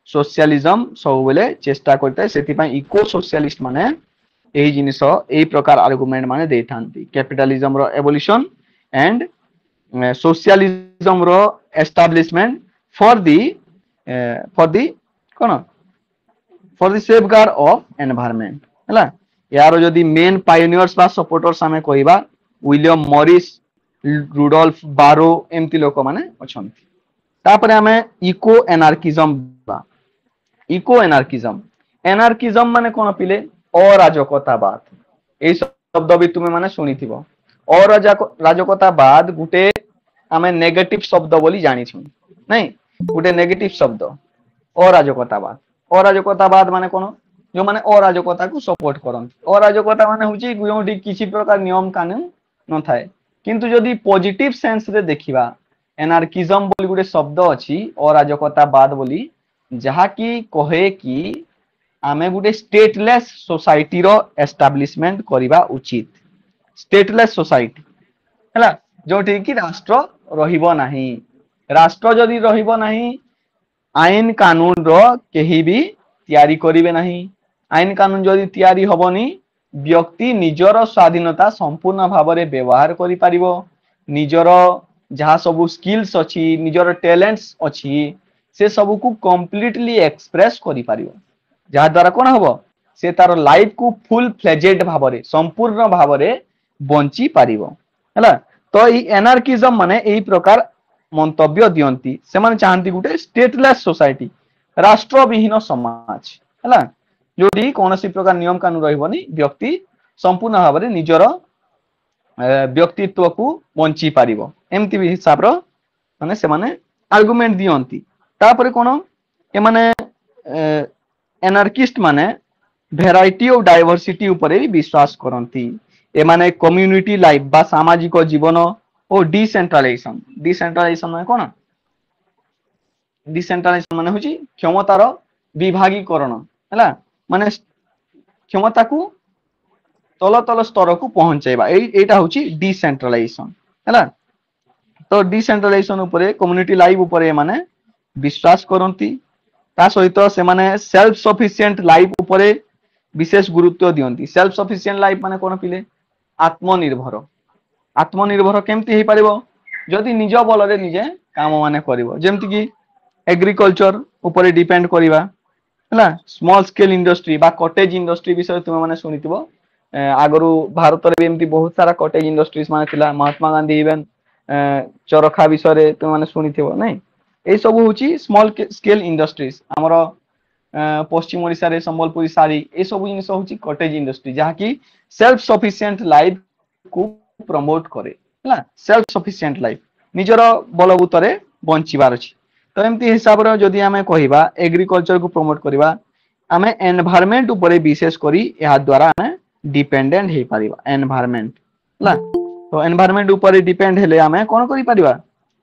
सोशलिज्म सब बेले चेष्टा करते सेति पाई इको सोशलिस्ट माने एही जिनिस एही प्रकार आर्गुमेंट माने देथांती कैपिटलिज्म रो एवोल्यूशन एंड सोशलिज्म रो एस्टैब्लिशमेंट फॉर दी कोन for the safeguard of environment हला यार जदी मेन पायोनियर्स बा सपोर्टर्स हमें कहिबा विलियम मॉरिस रुडोल्फ बारो एमती लोक माने अछंती तापरे हमें इको एनार्किज्म एनार्किज्म माने कोन पिले अराजकतावाद ए शब्द भी तुमे माने सुनिथिबो अराजकतावाद गुटे हमें नेगेटिव शब्द बोली जानि छु नहीं गुटे नेगेटिव शब्द अराजकतावाद माने कोन जो माने अराजकता को सपोर्ट करन अराजकता माने होची जोठी किसी प्रकार नियम कानून न थाए किंतु जदी पॉजिटिव सेंस रे देखिबा एनार्किज्म बोली गुटे शब्द अछि अराजकतावाद बोली जहा की कहे कि आमे गुटे स्टेटलेस सोसाइटी रो एस्टैब्लिशमेंट करिबा उचित स्टेटलेस सोसाइटी हला जोठी की राष्ट्र रहिबो नाही राष्ट्र जदी रहिबो नाही आईन कानून रो केही भी तैयारी करिवे नाही आईन कानून जदी तैयारी हबनी व्यक्ति निजर स्वाधीनता संपूर्ण भाव में व्यवहार करि परिबो निजर जहा सब स्किल्स अछि निजर टैलेंट्स अछि से सब को कंप्लीटली एक्सप्रेस करि परिबो जहा द्वारा कोन हबो से तार लाइफ को फुल फ्लेजेड भाव में संपूर्ण भाव में बंची पारिबो हला तो ई एनार्किज्म माने एही प्रकार मंतव्य दियंती से माने चाहंती गुटे स्टेटलेस सोसाइटी राष्ट्र विहीन समाज हला जोडी कोनोसी प्रकार नियम कानून रहिबनी व्यक्ति संपूर्ण भाव में निजर व्यक्तित्व को बंची पारिबो एमती भी हिसाब रो माने से माने आर्गुमेंट दियंती तापरे कोन ए माने एनार्किस्ट माने भेराइटी ऑफ डाइवर्सिटी ऊपर भी विश्वास करंती ए माने कम्युनिटी लाइफ बा सामाजिक जीवन और डिसेंट्रलाइजेशन माने कोन डिसेंट्रलाइजेशन माने होची क्षमतार विभागीकरण हला माने क्षमता को तल तल स्तर को पहुंचाइबा एटा होची डिसेंट्रलाइजेशन हला तो डिसेंट्रलाइजेशन ऊपर कम्युनिटी लाइफ ऊपर माने विश्वास करंती ता सहित से माने सेल्फ सफिशिएंट लाइफ ऊपर विशेष गुरुत्व दियंती सेल्फ सफिशिएंट लाइफ माने कोन पिले आत्मनिर्भर केमती हे परिबो जदि निज बल रे निजे काम माने करिवो जेमति कि एग्रीकल्चर ऊपर डिपेंड करिवा हला स्मॉल स्केल इंडस्ट्री बा कॉटेज इंडस्ट्री विषय तुम माने सुनिथिबो आगरु भारत रे एमती बहुत सारा कॉटेज इंडस्ट्रीज माने थिला महात्मा गांधी इवन चरखा विषय रे तुम माने सुनिथिबो नै ए सब होची स्मॉल स्केल इंडस्ट्रीज हमरो पश्चिम ओडिसा रे संबलपुरी साड़ी ए सब जिनिस होची कॉटेज इंडस्ट्री जहा की सेल्फ सफिशिएंट लाइफ को प्रमोट करे हला सेल्फ सफिशिएंट लाइफ निजर बलबूत रे बंचिबार अछि तो एमती हिसाब रे जदी हमें कहिबा एग्रीकल्चर को प्रमोट करिबा हमें एनवायरनमेंट ऊपर विशेष करी या द्वारा हमें डिपेंडेंट हे परिबा एनवायरनमेंट हला तो एनवायरनमेंट ऊपर डिपेंड हेले हमें कोन करि परिबा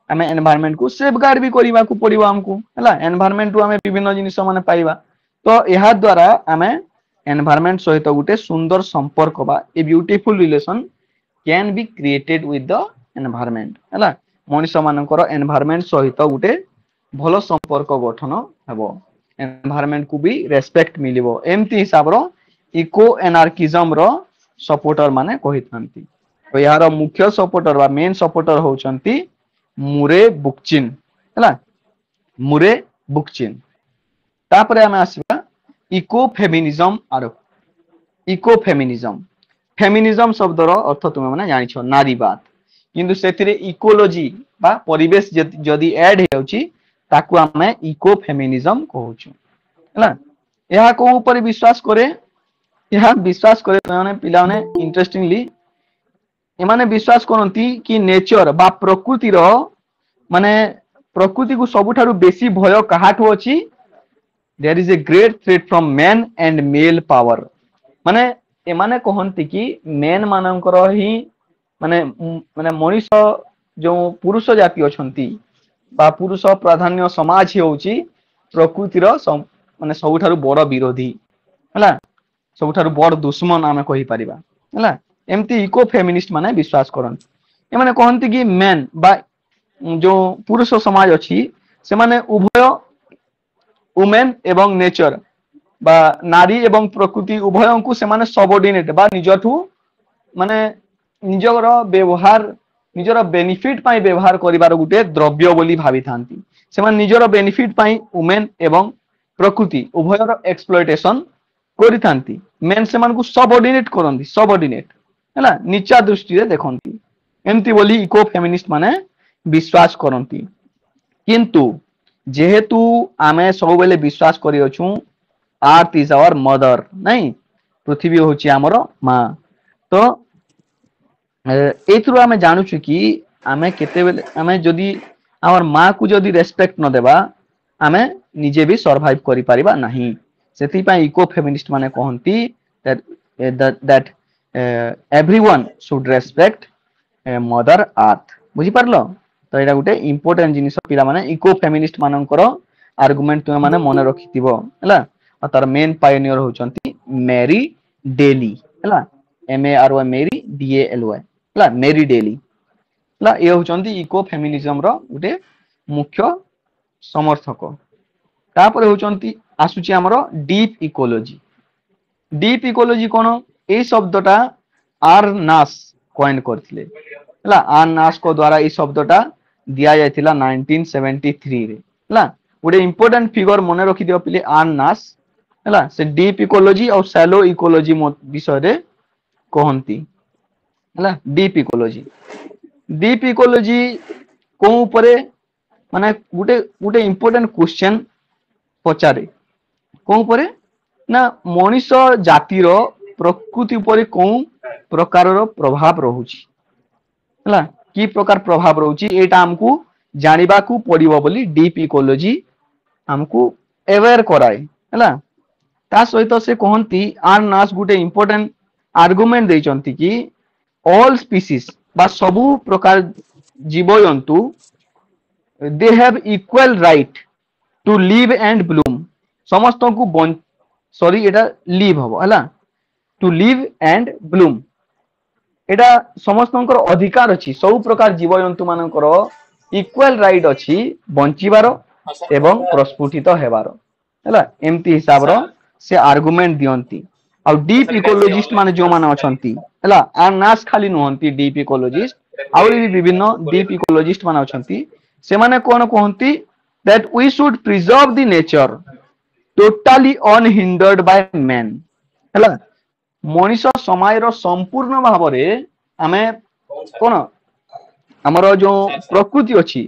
हमें एनवायरनमेंट को सेफगार्ड भी करिबा को पड़िबा हमको हला एनवायरनमेंट रु हमें विभिन्न जिनिस माने पाइबा तो या द्वारा हमें एनवायरनमेंट सहित गुटे सुंदर संपर्क बा a beautiful relation can be created with the environment हला मनुष्य मानकर एनवायरनमेंट सहित गुटे भलो संपर्क गठन हेबो एनवायरनमेंट को भी रेस्पेक्ट मिलिबो एमती हिसाब रो इको एनार्किज्म रो सपोर्टर माने कहिथांती तो यार मुख्य सपोर्टर बा मेन सपोर्टर होचंती मुरे बुकचिन हला मुरे बुकचिन तापरे हमें आसीबा इको फेमिनिज्म आरो इको फेमिनिज्म शब्द रो अर्थ तुमे माने जानि छ नारीवाद किंतु सेतिरे इकोलॉजी बा परिवेश जदी ऐड हेउची ताकू हमें इको फेमिनिज्म कहूछु हला यहा को ऊपर विश्वास करे माने पिलाने इंटरेस्टिंगली एमाने विश्वास करती कि नेचर बा प्रकृतिर माने प्रकृति को सबुठारु बेसी भय काहाठू अछि there is a great threat from man and male power माने एमाने कहंती कि मैन मानकर ही माने माने मनुष्य जो पुरुष जाति अछंती बा पुरुष प्राधान्य समाज ही होची प्रकृतिर माने सबुठारु बड़ विरोधी हला सबुठारु बड़ दुश्मन आमे कहि परिबा हला एमती इको फेमिनिस्ट माने विश्वास करन एमाने कहंती कि मैन बा जो पुरुष समाज अछि से माने उभय वुमेन एवं नेचर बा नारी एवं प्रकृति उभय को से माने सबऑर्डिनेट बा निजठू माने निजर व्यवहार निजर बेनिफिट पाई व्यवहार करिवार गुटे द्रव्य बोली भाबी थांती से माने निजर बेनिफिट पाई वुमेन एवं प्रकृति उभयर एक्सप्लॉयटेशन करि थांती मेन से मान को सबऑर्डिनेट करंती सबऑर्डिनेट हला नीचा दृष्टि रे देखंती एमती बोली इको फेमिनिस्ट माने विश्वास करंती किंतु जेहेतु आमे सब बेले विश्वास करि अछु अर्थ इज आवर मदर नहीं पृथ्वी होची हमर मां तो एथुरु आमे जानुछु कि आमे केते बेले आमे जदी आवर मां को जदी रेस्पेक्ट न देबा आमे निजे भी सर्वाइव करि परिबा नहीं सेति पय इको फेमिनिस्ट माने कहंती that everyone should respect mother earth बुझी पारलो तो एटा गुटे इंपोर्टेंट जिनिस पिला माने इको फेमिनिस्ट मानकर आर्गुमेंट तुमे माने मने रखिथिबो हला आ तार मेन पायोनियर होचंती मैरी डेली हला MARY मेरी DALY हला मैरी डेली हला ए होचंती इको फेमिनिज्म रो गुटे मुख्य समर्थक तापर होचंती आसुची हमरो डीप इकोलॉजी कोन ए शब्दटा आर नास कॉइन करथिले हला आर नास को द्वारा ए शब्दटा दिया जायतिला 1973 रे हला गोटे इंपोर्टेंट फिगर मने रखि दियो पिले आर नास हला से डीप इकोलॉजी और शैलो इकोलॉजी विषय रे कहंती हला डीप इकोलॉजी को ऊपरे माने गुटे गुटे इंपोर्टेंट क्वेश्चन पचारे को ऊपरे ना मनुष्य जातिर प्रकृति ऊपर को प्रकार प्रभाव रहुची हला की प्रकार प्रभाव रहुची एटा हमकू जानिबा को पड़िबो बोली डीप इकोलॉजी हमकू अवेयर कराए हला ता सहित से कहंती आर नास गुटे इंपोर्टेंट आर्गुमेंट देचंती कि ऑल स्पीसीज बा सबु प्रकार जीवजंतु they have equal right to live and bloom समस्त को सॉरी एटा लिव हबो हला टू लिव एंड ब्लूम एटा समस्तंकर अधिकार अछि सब प्रकार जीवजंतु मानकर इक्वल राइट अछि बंचिबार एवं प्रस्फुटित हेबार हला एमती हिसाब रो से आर्गुमेंट दियंती आ डीप इकोलॉजिस्ट माने जो माने अछंती हला आ नास खाली नहंती डीप इकोलॉजिस्ट आउर भी विभिन्न डीप इकोलॉजिस्ट माने अछंती से माने कोन कहंती that we should preserve the nature totally unhindered by man हला मनुष्य समाज रो संपूर्ण भाव रे आमे कोन हमर जो प्रकृति अछि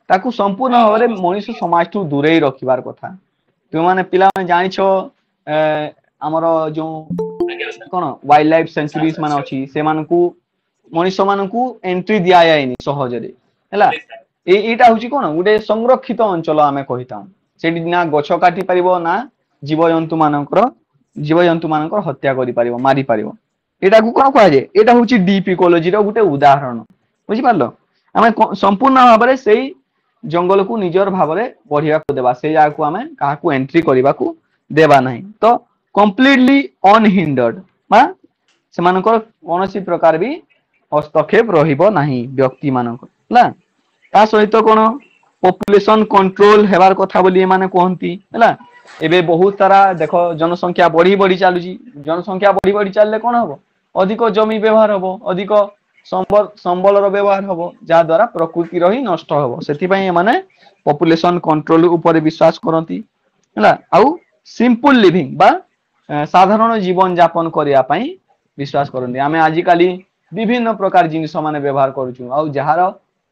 ताकू संपूर्ण भाव रे मनुष्य समाज टू दूरे रखिबार कथा तुम माने पिला माने जानिछो हमर जो कोन वाइल्ड लाइफ सेंचुरीज माने अछि से मानकू मनुष्य मानकू एंट्री दिया जायनी सहज रे हला एटा होची कोन गुटे संरक्षित अंचल आमे कहिताम सेठी ना गछ काटी परिबो ना जीवजंतु मानकर हत्या करि परिबो मारी परिबो एटा को कोन कहै जे एटा होची डीप इकोलॉजी रो गुटे उदाहरण बुझि पारलो आमे संपूर्ण भाव रे सेही जंगल को निजर भाव रे बढ़िया को देबा से जा को आमे काहा को एंट्री करिबा को देबा नहीं तो कंप्लीटली अनहिंडर्ड बा से मानकर कोनोसी प्रकार भी हस्तक्षेप रहिबो नहीं व्यक्ति मानकर हला ता सहित कोन पॉपुलेशन कंट्रोल हेबार कथा बोली माने कहंती हला एबे बहुत सारा देखो जनसंख्या बढ़ी चालुची जनसंख्या बढ़ी चलले कोन हबो अधिक जमी व्यवहार हबो अधिक संबलर व्यवहार हबो जा द्वारा प्रकृति रही नष्ट हबो सेति पई माने पॉपुलेशन कंट्रोल ऊपर विश्वास करंती हला आउ सिंपल लिविंग बा साधारण जीवन यापन करिया पई विश्वास करंती आमे आजि काली विभिन्न प्रकार जिनिस माने व्यवहार करूछु आउ जहार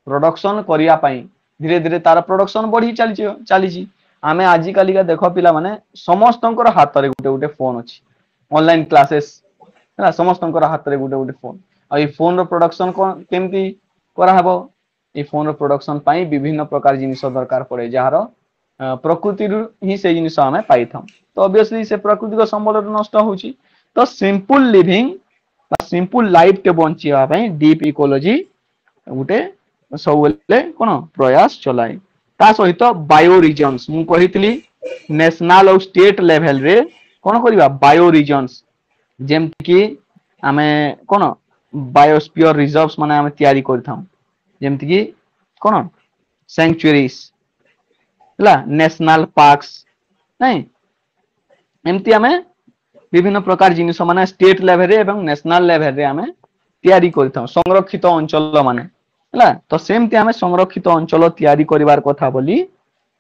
प्रोडक्शन करिया पई धीरे धीरे तार प्रोडक्शन बढ़ी चलीची आमे आजि काली का देखो पिला माने समस्तंकर हाथ रे गुटे गुटे फोन अछि ऑनलाइन क्लासेस हला समस्तंकर हाथ रे गुटे गुटे फोन और ये फोन रो प्रोडक्शन केमती करा हबो ये फोन रो प्रोडक्शन पाई विभिन्न प्रकार जिनिस दरकार पड़े जार प्रकृति ही से जिनिस आमे पाई थाम तो ऑब्वियसली से प्रकृति को संबल नष्ट होची तो सिंपल लिविंग सिंपल लाइफ टे बंचिया पई डीप इकोलॉजी गुटे सबले कोन प्रयास चलाए ता सहित बायो रीजन्स मु कहितली नेशनल और स्टेट लेवल रे कोन करबा बायो रीजन्स जेमति कि आमे कोन बायोस्फीयर रिजर्व्स माने आमे तयारी करथाम जेमति कि कोन सैंक्चुरीज ला नेशनल पार्क्स नहीं एमती आमे विभिन्न प्रकार जिनिस माने स्टेट लेवल रे एवं नेशनल लेवल रे आमे तयारी करथाम संरक्षित अंचल माने हला तो सेमती आमे संरक्षित अंचल तयारी करिवार कथा बोली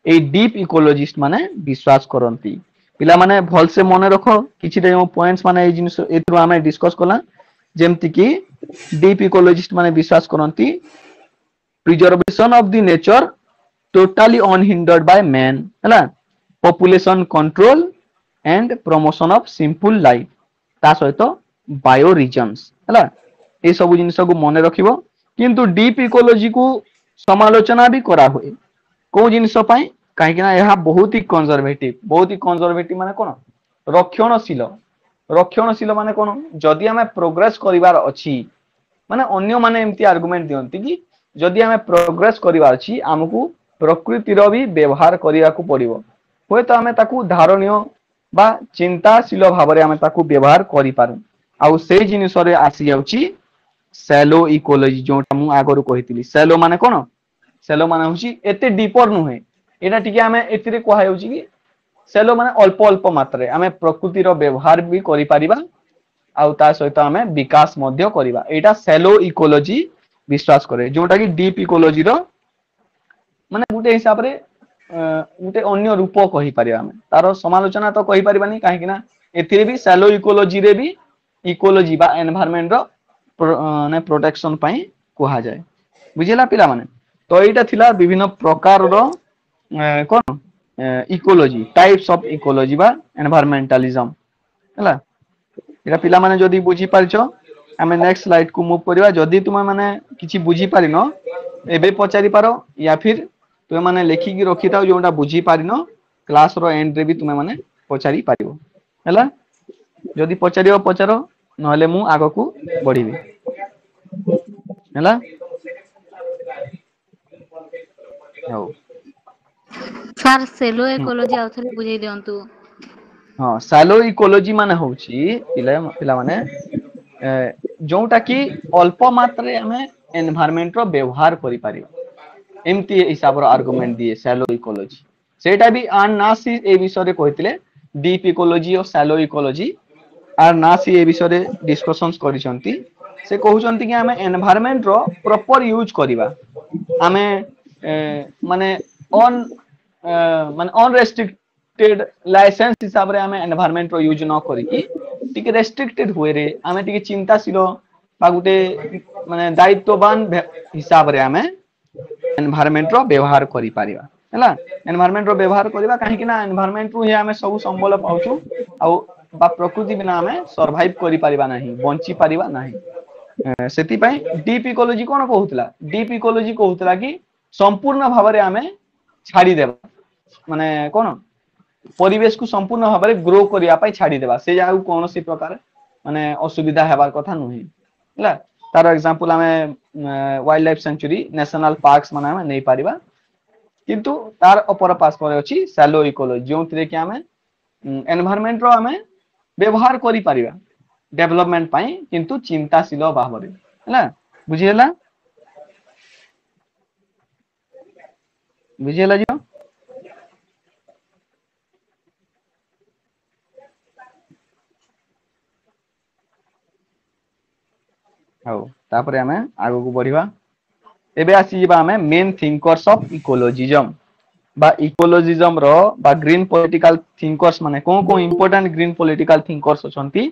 ए डीप इकोलॉजिस्ट माने विश्वास करंती पिला माने भल से मने रखो किछि जो पॉइंट्स माने ए जिनिस एथु आमे डिस्कस कला जेमति कि डीप इकोलॉजिस्ट माने विश्वास करंती preservation of the nature totally unhindered by man हला population control and promotion of simple life ता सहित बायो रीजन्स हला ए सब जिनिस को मने रखिबो किंतु डीप इकोलॉजी को समालोचना भी करा हुए को जिनिस पई काहे कि ना यह बहुत ही कंजर्वेटिव माने कोन रक्षणशील माने कोन जदि हमें प्रोग्रेस करिवार अछि माने अन्य माने एम्ति आर्गुमेंट दियंती कि जदि हमें प्रोग्रेस करिवार अछि हमकु प्रकृतिर भी व्यवहार करिया को पड़िबो होय तो हमें ताकू धारणीय बा चिंताशील भाबरे हमें ताकू व्यवहार करि पारु आ से जिनिस रे आसी जाउची सैलो इकोलॉजी जोटा मु आगरु कहितली सैलो माने कोन सैलो माने होची एते डीपर नुहे एटा टिके हमें एतिरे कोहा होची कि सैलो माने अल्प अल्प मात्रे हमें प्रकृति रो व्यवहार भी करि परिबा आ ता सहित हमें विकास मध्य करिबा एटा सैलो इकोलॉजी विश्वास करे जोटा कि डीप इकोलॉजी रो माने गुटे हिसाब रे गुटे अन्य रूप कहि परिबा हमें तारो समालोचना तो कहि परिबानी काहे कि ना एथिरे भी सैलो इकोलॉजी रे भी इकोलॉजी बा एनवायरनमेंट रो ने प्रोटेक्शन पई कोहा जाय बुझिला पिला माने तो एटा थिला विभिन्न प्रकार रो कोन इकोलॉजी टाइप्स ऑफ इकोलॉजी बा एनवायरमेंटलिज्म हला एटा पिला माने जदी बुझी पारछो हमें नेक्स्ट स्लाइड को मूव करबा जदी तुम माने किछि बुझी पारिनो एबे पचारि पारो या फिर तुम माने लेखि की रखि थाओ जोटा बुझी पारिनो क्लास रो एंड रे भी तुम माने पचारि पारिबो हला जदी पचारियो पचारो नहले मु आगो को बढ़िबी हला हो सर सेलो इकोलॉजी आउथरे बुझाई दियंतु हां सैलो इकोलॉजी माने होची पिला माने जोटा कि अल्प मात्रे हमें एनवायरनमेंट रो व्यवहार करि पारिबा एमती हिसाब रो आर्गुमेंट दिए सैलो इकोलॉजी सेटा भी आर नासी ए विषय रे कहितले डीप इकोलॉजी और सैलो इकोलॉजी आर नासी ए विषय रे डिस्कशंस करिसंती से कहउचंती कि हमें एनवायरनमेंट रो प्रॉपर यूज करिबा हमें माने अनरेस्ट्रिक्टेड लाइसेंस हिसाब रे हमें एनवायरनमेंट रो यूज न करी कि टिके रेस्ट्रिक्टेड हुए रे हमें टिके चिंताशील बा गुटे माने दायित्ववान हिसाब रे हमें एनवायरनमेंट रो व्यवहार करि पारिबा हला एनवायरनमेंट रो व्यवहार करिबा काहे कि ना एनवायरनमेंट रो ही हमें सब संबल पाउछु आ बा प्रकृति बिना हमें सरवाइव करि पारिबा नाही बंची पारिबा नाही सेति पई डीप इकोलॉजी कोन कहउतला डीप इकोलॉजी कहउतला कि संपूर्ण भाव रे हमें छाड़ी देबा माने कोन परिवेश को संपूर्ण भाव रे ग्रो करिया पई छाड़ी देबा से जाउ कोनोसी प्रकार माने असुविधा हेबार कथा नही हला तार एग्जांपल हमें wild life sanctuary national parks माने हमें नै पारिबा किंतु तार अपर पास पर अछि सैलो इकोलॉजी जोंतरे कि हमें एनवायरनमेंट रो हमें व्यवहार करि पारिबा डेवलपमेंट पई किंतु चिंताशील भाव रे हला बुझियला जो हाउ तापरे हमें आगो को बढ़िबा एबे आसी जिबा हमें मेन थिंकर्स ऑफ इकोलॉजिज्म बा इकोलॉजिज्म रो बा ग्रीन पॉलिटिकल थिंकर्स माने को इंपोर्टेंट ग्रीन पॉलिटिकल थिंकर्स अछंती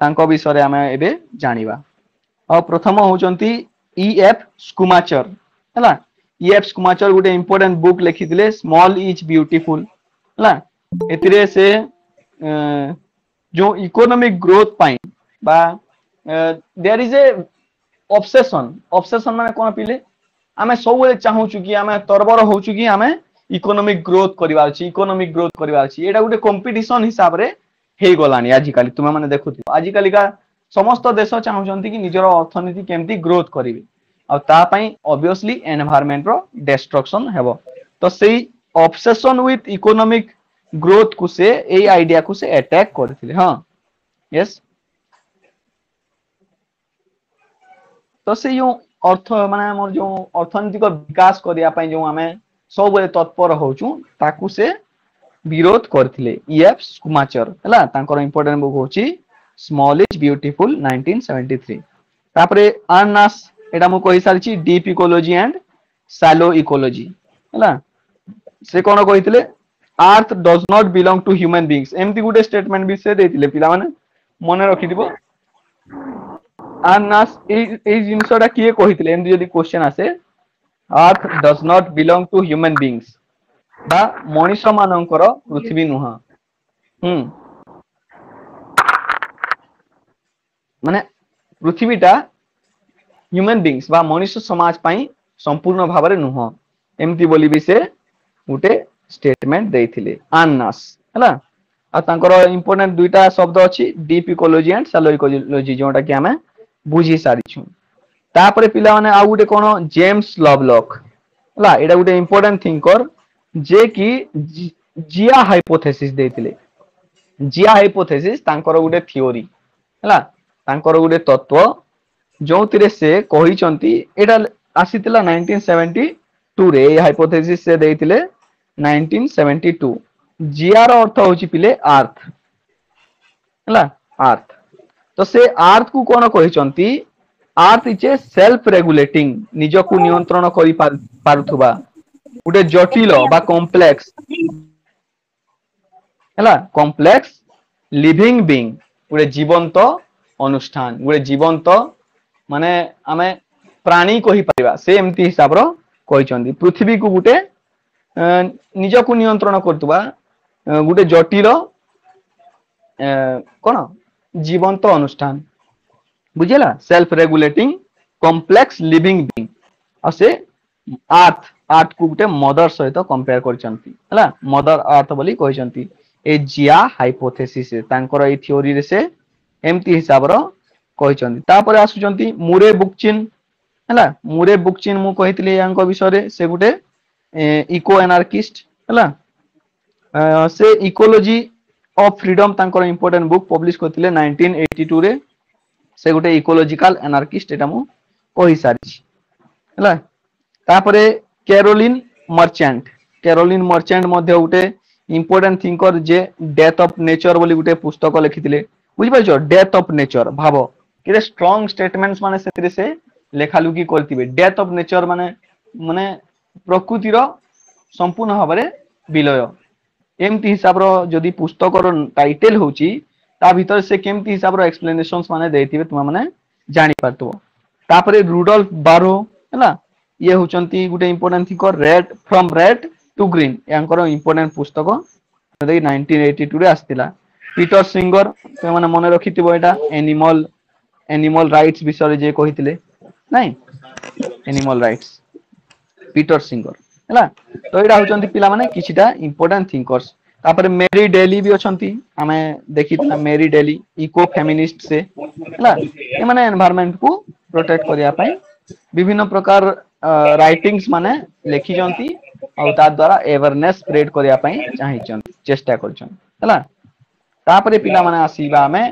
तांको विषय रे हमें एबे जानिबा और प्रथम होचंती ईएफ स्कुमाचर हला ईएफ स्कुमाचर गुटे इंपोर्टेंट बुक लिखिथिले स्मॉल इज ब्यूटीफुल हला एतिरे से जो इकोनॉमिक ग्रोथ पाई बा there is a obsession obsession माने कोन पिले आमे सब चाहू कि आमे तरबर होचु कि आमे इकोनॉमिक ग्रोथ करिवार छी इकोनॉमिक ग्रोथ करिवार छी एटा गुटे कंपटीशन हिसाब रे हे गलानी आजि काली तुमे माने देखुथि आजि काली का समस्त देश चाहू छंती कि निजर अर्थनीति केमती ग्रोथ करिवे आ ता पई ऑब्वियसली एनवायरनमेंट रो डिस्ट्रक्शन हेबो तो सेही ऑब्सेशन विथ इकोनॉमिक ग्रोथ को से ए आइडिया को से अटैक करथिले हां यस तो से यो अर्थ माने हमर जो अर्थनीतिक विकास करिया पई जो हमें सब बेले तत्पर होचु ताकू से विरोध करथिले ईएफ स्कुमाचर हला तांकर इंपोर्टेंट बुक होची स्मॉल इज ब्यूटीफुल 1973 तापरे अर्नास एटा मु कहि सारची deep ecology and shallow ecology हला से कोन कहिथिले earth does not belong to human beings एमती गुटे स्टेटमेंट भी से देथिले पिला माने मने रखि दिबो अर्नास ए जिंसटा किए कहिथिले एमती जदी क्वेश्चन आसे earth does not belong to human beings बा मनीष मानकर पृथ्वी नुह माने पृथ्वीटा ह्यूमन बीइंग्स बा मनीष समाज पई संपूर्ण भाव रे नुह एमती बोली भी से गुटे स्टेटमेंट देथिले आन्नास हला आ तांकर इंपोर्टेंट दुईटा शब्द अछि deep ecology and shallow ecology जोटा कि हमें बुझी सारी छु तापरे पिला माने आ गुटे कोन जेम्स लवलॉक हला एटा गुटे इंपोर्टेंट थिंकर जे कि जिया हाइपोथेसिस देथिले जिया हाइपोथेसिस तांकर गुटे थ्योरी हला तांकर गुटे तत्व जोतिरे से कहि चंती एटा आसीतिला 1972 रे हाइपोथेसिस से देथिले 1972 जिया रो अर्थ होची पिले अर्थ हला अर्थ तो से अर्थ को कोन कहि चंती earth is a self regulating निजको नियंत्रण करि पारुथुबा गुटे जटिल बा कॉम्प्लेक्स हला कॉम्प्लेक्स लिविंग बीइंग गुटे जीवंत अनुष्ठान गुटे जीवंत माने आमे प्राणी कहि परिबा से एमती हिसाब रो कहि चंदी पृथ्वी को गुटे निजको नियंत्रण करतुबा गुटे जटिल कोन जीवंत अनुष्ठान बुझेला self regulating complex living being आ से अर्थ अर्थ को गुटे मदर सहित कंपेयर करचंती हला मदर अर्थ बोली कहिसंती ए जिया हाइपोथेसिस तांकर ए थ्योरी रे से एमती हिसाब रो कहिसंती तापर आसुचंती मुरे बुकचिन हला मुरे बुकचिन मु कहितली यांको विषय रे से गुटे इको एनार्किस्ट हला से इकोलॉजी ऑफ फ्रीडम तांकर इंपोर्टेंट बुक पब्लिश करथिले 1982 रे से गुटे इकोलॉजिकल एनार्किस्ट एटा मु कहि सारी हला तापरे कैरोलिन मर्चेंट मध्ये गुटे important thinker J death of nature बोली गुटे पुस्तक लिखिथिले बुझि पाइछो डेथ ऑफ नेचर भाबो केते स्ट्रांग स्टेटमेंट्स माने सेतिरे से लेखालुकी करथिबे डेथ ऑफ नेचर माने माने प्रकृति रो संपूर्ण भाबरे विलय एमती हिसाब रो जदी पुस्तक रो टाइटल होची ता भीतर से केमती हिसाब रो एक्सप्लेनेशंस माने देथिबे तुम माने जानि पारतो तापरे रुडोल्फ बारो हला ये होचंती गुटे important thinker red from red to green यांकर इंपोर्टेंट पुस्तक 1982 रे आस्तिला पीटर सिंगर ते माने मने रखिथिबो एटा एनिमल राइट्स विषय जे कहिथिले नाही एनिमल राइट्स पीटर सिंगर हला तो एटा होचंती पिला माने किछिटा इंपोर्टेंट थिंकर्स तापर मेरी डेली भी अछंती हमें देखिता मेरी डेली इको फेमिनिस्ट से हला ए माने एनवायरनमेंट को प्रोटेक्ट करिया पई विभिन्न प्रकार राइटिंग्स माने लेखि जंती और ता द्वारा अवेयरनेस स्प्रेड करिया पई चाहि चंती चेष्टा करछन हला तापरे पिला माने आसीबा हमें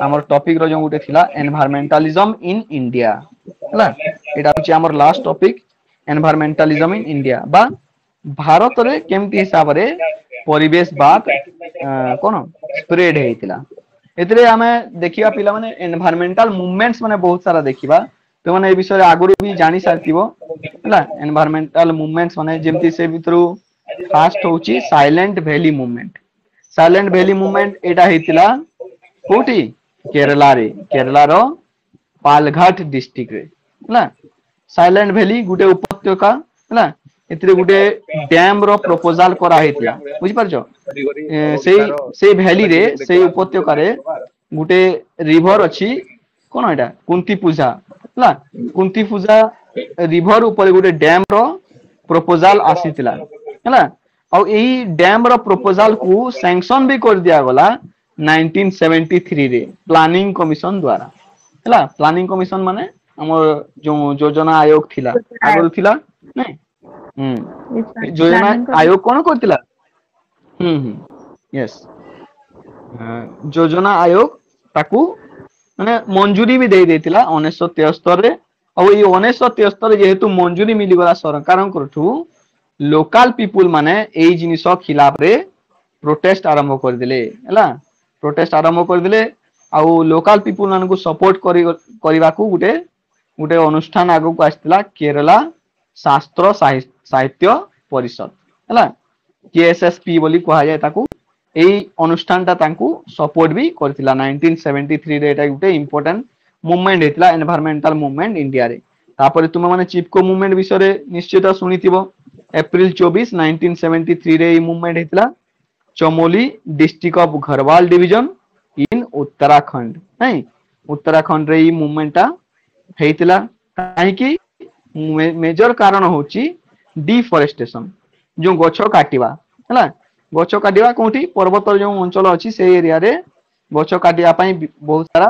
हमर टॉपिक रो जो गुटे थिला एनवायरमेंटलिज्म इन इंडिया हला एटा होची हमर last topic environmentalism in India बा भारत रे केमती हिसाब रे परिवेशवाद कोन स्प्रेड हेतिला एतरे हमें देखिबा पिला माने एनवायरमेंटल मूवमेंट्स माने बहुत सारा देखिबा तो माने ए विषय आगुरु भी जानि सारतिबो हला एनवायरमेंटल मूवमेंट्स माने जेमती से भितरु फास्ट होची साइलेंट वैली मूवमेंट एटा हेतिला कोठी केरला रो पालघाट डिस्ट्रिक्ट रे हला साइलेंट वैली गुटे उपत्यका हला एतरे गुटे डैम रो प्रपोजल करा हेतिला बुझि पारछो से वैली रे से उपत्यका रे गुटे रिवर अछि कोन एटा कुंती पूजा ହେଲା କୁନ୍ତି ପୂଜା ରିଭର ଉପରେ ଗୋଟେ ଡ୍ୟାମ ର ପ୍ରପୋଜାଲ ଆସିଥିଲା ହେଲା ଆଉ ଏଇ ଡ୍ୟାମ ର ପ୍ରପୋଜାଲ କୁ ସାଂକ୍ସନ ବି କରି ଦିଆଗଲା 1973 ରେ ପ୍ଲାନିଂ କମିଶନ ଦ୍ୱାରା ହେଲା ପ୍ଲାନିଂ କମିଶନ ମାନେ ଆମର ଯୋଉ ଯୋଜନା ଆୟୋଗ ଥିଲା ଆଗରୁ ଥିଲା ନାଇଁ ଯୋଜନା ଆୟୋଗ କଣ କରିଥିଲା यस ଯୋଜନା ଆୟୋଗ ତାକୁ ମାନେ ମଞ୍ଜୁରୀ ବି ଦେଇ ଦେଇଥିଲା 1973 ରେ ଆଉ ଏଇ 1973 ଯେହେତୁ ମଞ୍ଜୁରୀ ମିଳିଗଲା ସରକାରଙ୍କଠୁ ଲୋକାଲ ପିପୁଲ ମାନେ ଏଇ ଜିନିଷ ଖିଲାଫରେ ପ୍ରୋଟେଷ୍ଟ ଆରମ୍ଭ କରିଦେଲେ ହେଲା ପ୍ରୋଟେଷ୍ଟ ଆରମ୍ଭ କରିଦେଲେ ଆଉ ଲୋକାଲ ପିପୁଲ ମାନଙ୍କୁ ସପୋର୍ଟ କରିବାକୁ ଗୋଟେ ଅନୁଷ୍ଠାନ ଆଗକୁ ଆସିଥିଲା କେରଳା ଶାସ୍ତ୍ର ସାହିତ୍ୟ ପରିଷଦ ହେଲା କେଏସଏସପି ବୋଲି କୁହାଯାଏ ତାକୁ ଏଇ ଅନୁଷ୍ଠାନଟା ତାଙ୍କୁ ସପୋର୍ଟ ବି କରିଥିଲା 1973 ରେ ଏଟା ଗୋଟେ ଇମ୍ପୋର୍ଟାଣ୍ଟ ମୁଭମେଣ୍ଟ ହେଇଥିଲା ଏନଭାयरमेंटल ମୁଭମେଣ୍ଟ ଇଣ୍ଡିଆରେ ତାପରେ ତୁମେ ମାନେ ଚିପକୋ ମୁଭମେଣ୍ଟ ବିଷୟରେ ନିଶ୍ଚିତ ଶୁଣିଥିବ ଏପ୍ରିଲ 24 1973 ରେ ଏଇ ମୁଭମେଣ୍ଟ ହେଇଥିଲା Chamoli district of Garhwal division in Uttarakhand नहीं उत्तराखंड रे मूवमेंटा हेतिला काहेकि मेजर कारण होची डिफॉरेस्टेशन जो गछ काटिबा हला गछ काटिबा कोठी पर्वत जो अंचल अछि से एरिया रे गछ काटिबा पई बहुत सारा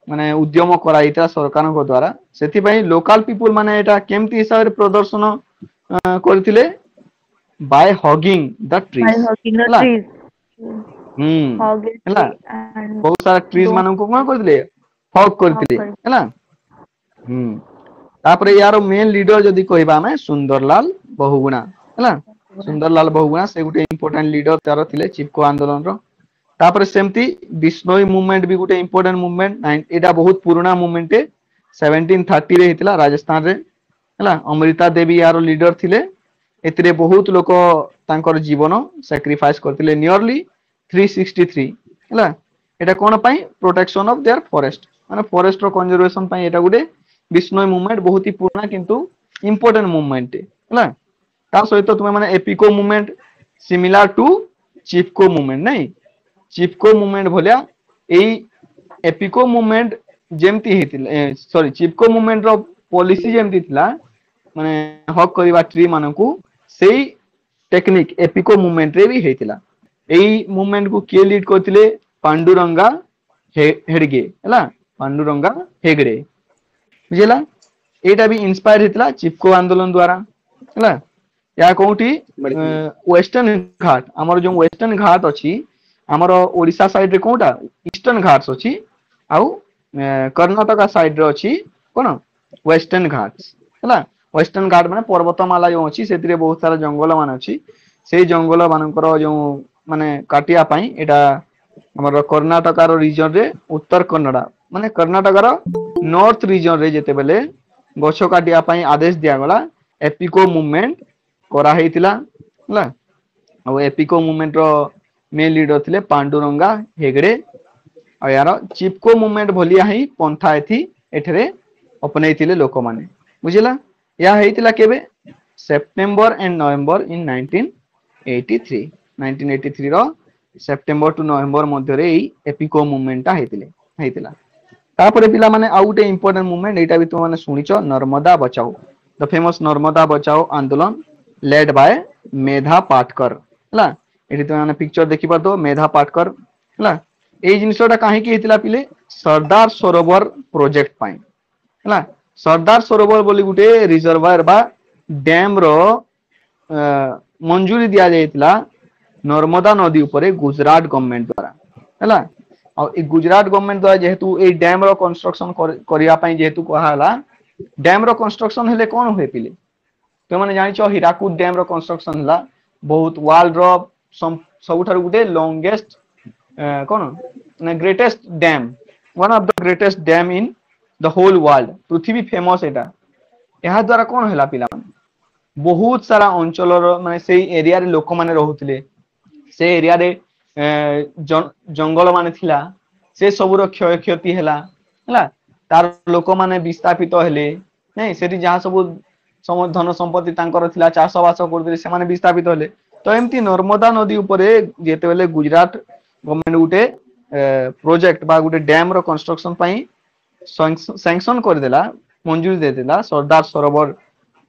माने उद्यम कराइता सरकार को द्वारा सेति पई लोकल पीपल माने एटा केमती हिसाब रे प्रदर्शन करथिले by hugging the trees ହେଲା ହେଲା ବହୁତ ସାରା ଟ୍ରିଜ ମାନଙ୍କୁ କଣ କରିଥିଲେ ହକ୍ କରିଥିଲେ ହେଲା ତାପରେ यार मेन लीडर जदी कहबा ଆମେ सुंदरलाल बहुगुणा ହେଲା सुंदरलाल बहुगुणा से गुटे इंपोर्टेंट लीडर तार थिले चिपको आंदोलन रो तापर सेमती बिश्नोई मूवमेंट भी गुटे इंपोर्टेंट मूवमेंट एटा बहुत पुराना मूवमेंट 1730 रे हितला राजस्थान रे ହେଲା अमृता देवी यार लीडर थिले एतिरे बहुत लोक तांकर जीवन सैक्रिफाइस करथिले नियरली 363 हैला एटा कोन पई प्रोटेक्शन ऑफ देयर फॉरेस्ट माने फॉरेस्ट रो कंजर्वेशन पई एटा गुडे बिश्नोई मूवमेंट बहुत ही पुराना किंतु इंपोर्टेंट मूवमेंट हैला ता सहित तुमे माने Appiko movement similar to Chipko movement नहीं चिपको मूवमेंट भलिया एई एपिको मूवमेंट जेमती हेतिला सॉरी चिपको मूवमेंट रो पॉलिसी जेमती थिला माने हक करबा ट्री मानकू सेई टेक्निक एपिको मूवमेंट रे भी हेतिला एई मूवमेंट को के लीड करथिले पांडुरंगा हेडगे हैला पांडुरंगा हेगड़े बुझिला एटा भी इंस्पायर हेतिला चिपको आंदोलन द्वारा हैला या कोठी वेस्टर्न घाट हमर जो वेस्टर्न घाट अछि हमर ओडिसा साइड रे कोटा ईस्टर्न घाट्स अछि आउ कर्नाटका साइड रे अछि कोन वेस्टर्न घाट्स हैला वेस्टर्न घाट माने पर्वतमाला जो अछि सेतिरे बहुत सारा जंगल मान अछि से जंगल मानकर जो माने काटिया पई एटा हमर कर्नाटका रो रीजन रे उत्तर कन्नड़ा माने कर्नाटका रो नॉर्थ रीजन रे जेते बेले गछ काटिया पई आदेश दिया गला एपिको मूवमेंट करा हेतिला हला और एपिको मूवमेंट रो मेन लीडर थिले पांडुरंगा हेगड़े और यार चिपको मूवमेंट भलिया ही पंथा एथि एठरे अपनेइतिले लोक माने बुझिला या हेतिला केबे सेप्टेम्बर एंड नवंबर इन 1983 रो सेप्टेम्बर टू नवंबर मध्य रे एपिको मूवमेंटा हेतिला तापरे पिला माने आउटे इंपोर्टेंट मूवमेंट एटा भी तो माने सुनिचो नर्मदा बचाओ द फेमस नर्मदा बचाओ आंदोलन लेड बाय मेधा पाटकर हला एठी तो माने पिक्चर देखि पातो मेधा पाटकर हला ए जिनिसटा काहे कि हेतिला पिले सरदार सरोवर प्रोजेक्ट पाई हला सरदार सरोवर बोली गुटे रिजर्वायर बा डैम रो मंजूरी दिया जायतिला नर्मदा नदी ऊपर गुजरात गवर्नमेंट द्वारा हला और ए गुजरात गवर्नमेंट द्वारा जेहेतु ए डैम रो कंस्ट्रक्शन करिया पई जेहेतु कहाला डैम रो कंस्ट्रक्शन हेले कोन होय पिले तो माने जानिचो हीराकुद डैम रो कंस्ट्रक्शन हला बहुत वर्ल्ड रो सबुठारु गुटे लॉन्गेस्ट कोन ना greatest dam one of the greatest dam in the whole world पृथ्वी फेमस एटा यहाँ द्वारा कौन है पिला बहुत सारा अंचल माने से एरिया रे लोक माने रहउथिले से एरिया रे जंगल माने थिला से सबुर क्षय क्षति हैला तार लोक माने विस्थापित हेले नहीं सेठी जहाँ सब धन संपत्ति तांकर थिला चाष बास करथिले से माने विस्थापित हेले तो एमती नर्मदा नदी ऊपर जेते बेले गुजरात गवर्नमेंट गुटे प्रोजेक्ट बा गुटे डैम रो कंस्ट्रक्शन पई सैंक्शन कर देला ମଞ୍ଜୁରୀ ଦେଇଥିଲା ସର୍ଦ୍ଦାର ସରୋବର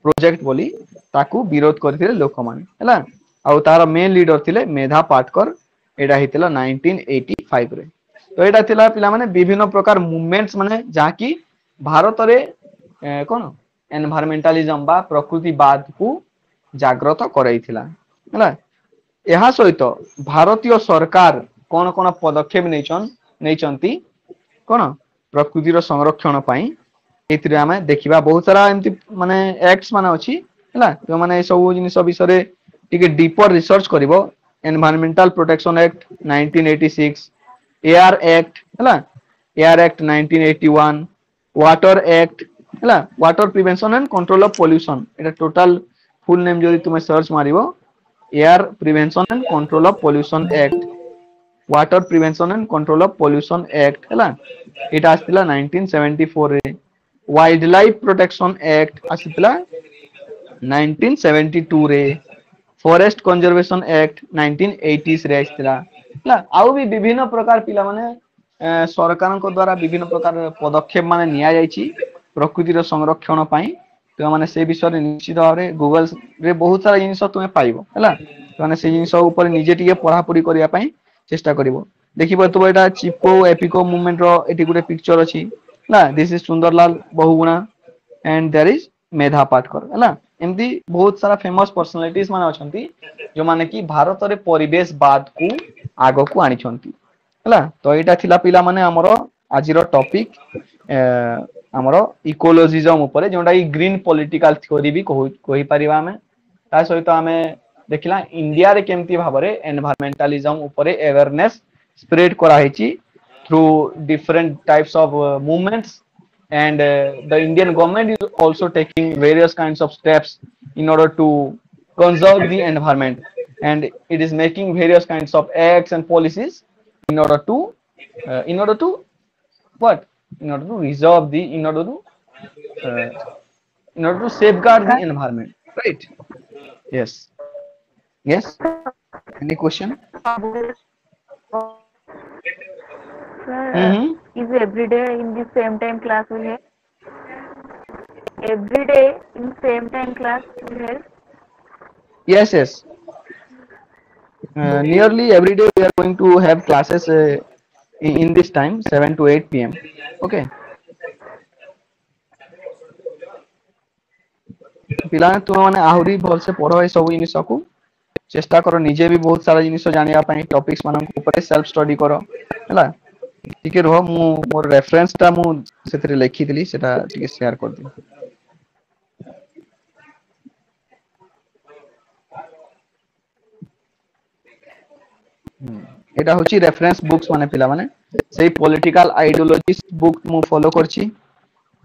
ପ୍ରୋଜେକ୍ଟ ବୋଲି ତାକୁ ବିରୋଧ କରିଥିଲେ ଲୋକମାନେ ହେଲା ଆଉ ତାର ମେନ୍ ଲିଡର ଥିଲେ ମେଧା ପାଟକର ଏଇଟା ହେଇଥିଲା 1985 ରେ ତ ଏଇଟା ଥିଲା ପିଲାମାନେ ବିଭିନ୍ନ ପ୍ରକାର ମୁଭମେଣ୍ଟସ୍ ମାନେ ଯାହାକି ଭାରତରେ କଣ ଏନଭାयरमेंटालिज्म ବା ପ୍ରକୃତିବାଦକୁ ଜାଗ୍ରତ କରାଇଥିଲା ହେଲା ଏହା ସହିତ ଭାରତୀୟ ସରକାର କଣ କଣ ପଦକ୍ଷେପ ନେଇଛନ୍ତି କଣ ପ୍ରକୃତିର ସଂରକ୍ଷଣ ପାଇଁ ଏଥିରେ ଆମେ ଦେଖିବା ବହୁତ ସାରା ଏମିତି ମାନେ ଆକ୍ଟସ ମାନେ ଅଛି ହେଲା ଯୋଉମାନେ ଏ ସବୁ ଜିନିଷ ବିଷୟରେ ଟିକେ ଡିପର ରିସର୍ଚ୍ଚ କରିବ environmental protection act 1986 air act ହେଲା ଏୟାର ଆକ୍ଟ 1981 ୱାଟର ଆକ୍ଟ ହେଲା water prevention and control of pollution এটা টোটাল ফুল নেম যদি তুমি সার্চ মারিব air prevention and control of pollution act water prevention and control of pollution act है এটা আসছিলা 1974 রে वाइल्ड लाइफ प्रोटेक्शन एक्ट আসছিলা 1972 रे फॉरेस्ट कंजर्वेशन एक्ट 1980 रे আসছিলা ହେଲା ଆଉ ବି ବିଭିନ୍ନ ପ୍ରକାର ପିଲା ମାନେ ସରକାରଙ୍କ ଦ୍ୱାରା ବିଭିନ୍ନ ପ୍ରକାର ପଦକ୍ଷେପ ମାନେ ନିଆ ଯାଇଛି ପ୍ରକୃତିର ସଂରକ୍ଷଣ ପାଇଁ ତୁମେ ସେ ବିଷୟରେ ନିଶ୍ଚିତ ଭାବରେ ଗୁଗଲ ରେ ବହୁତ ସାରା ଜିନିଷ ତୁମେ ପାଇବ ହେଲା ତୁମେ ସେ ଜିନିଷ ଉପରେ ନିଜେ ଟିକେ ପଢାପଢି କରିବା ପାଇଁ ଚେଷ୍ଟା କରିବ ଦେଖିପାରୁଥିବ ଏଟା ଚିପକୋ ଏପିକୋ ମୁଭମେଣ୍ଟ ର ଏଠି ଗୋଟେ ପିକ୍ଚର ଅଛି ହେଲା this is Sundarlal Bahuguna and there is Medha Patkar है ना एमती बहुत सारा फेमस पर्सनालिटीज माने अछंती जो माने कि भारत रे परिवेशवाद को आगो को आनी छंती हला तो एटा थिला पिला माने हमरो आजिर टॉपिक हमरो इकोलॉजिज्म ऊपर जोंडा ई ग्रीन पॉलिटिकल थ्योरी भी कहि परिबा हमें ता सहित हमें देखिला इंडिया रे केमती भाबरे एनवायरमेंटलिज्म ऊपर अवेयरनेस स्प्रेड करा हेची through different types of movements and the Indian government is also taking various kinds of steps in order to conserve the environment and it is making various kinds of acts and policies in order to what in order to reserve the in order to safeguard the environment right yes yes any question Sir, is every day in the same time class will have? Every day in same time class will have? yes nearly every day we are going to have classes in this time 7 to 8 p.m. okay पिला तुम माने आहुरी भल से पढ़ो ए सब जिनिस को चेष्टा करो निजे भी बहुत सारा जिनिस जानिया पई टॉपिक्स मानन ऊपर सेल्फ स्टडी करो हला टिके रहो मु मोर रेफरेंस ता मु सेतरे लिखि दिली सेटा टिके शेयर कर दी एटा होची रेफरेंस बुक्स माने पिला माने सेही पॉलिटिकल आइडियोलॉजीज बुक मु फॉलो करची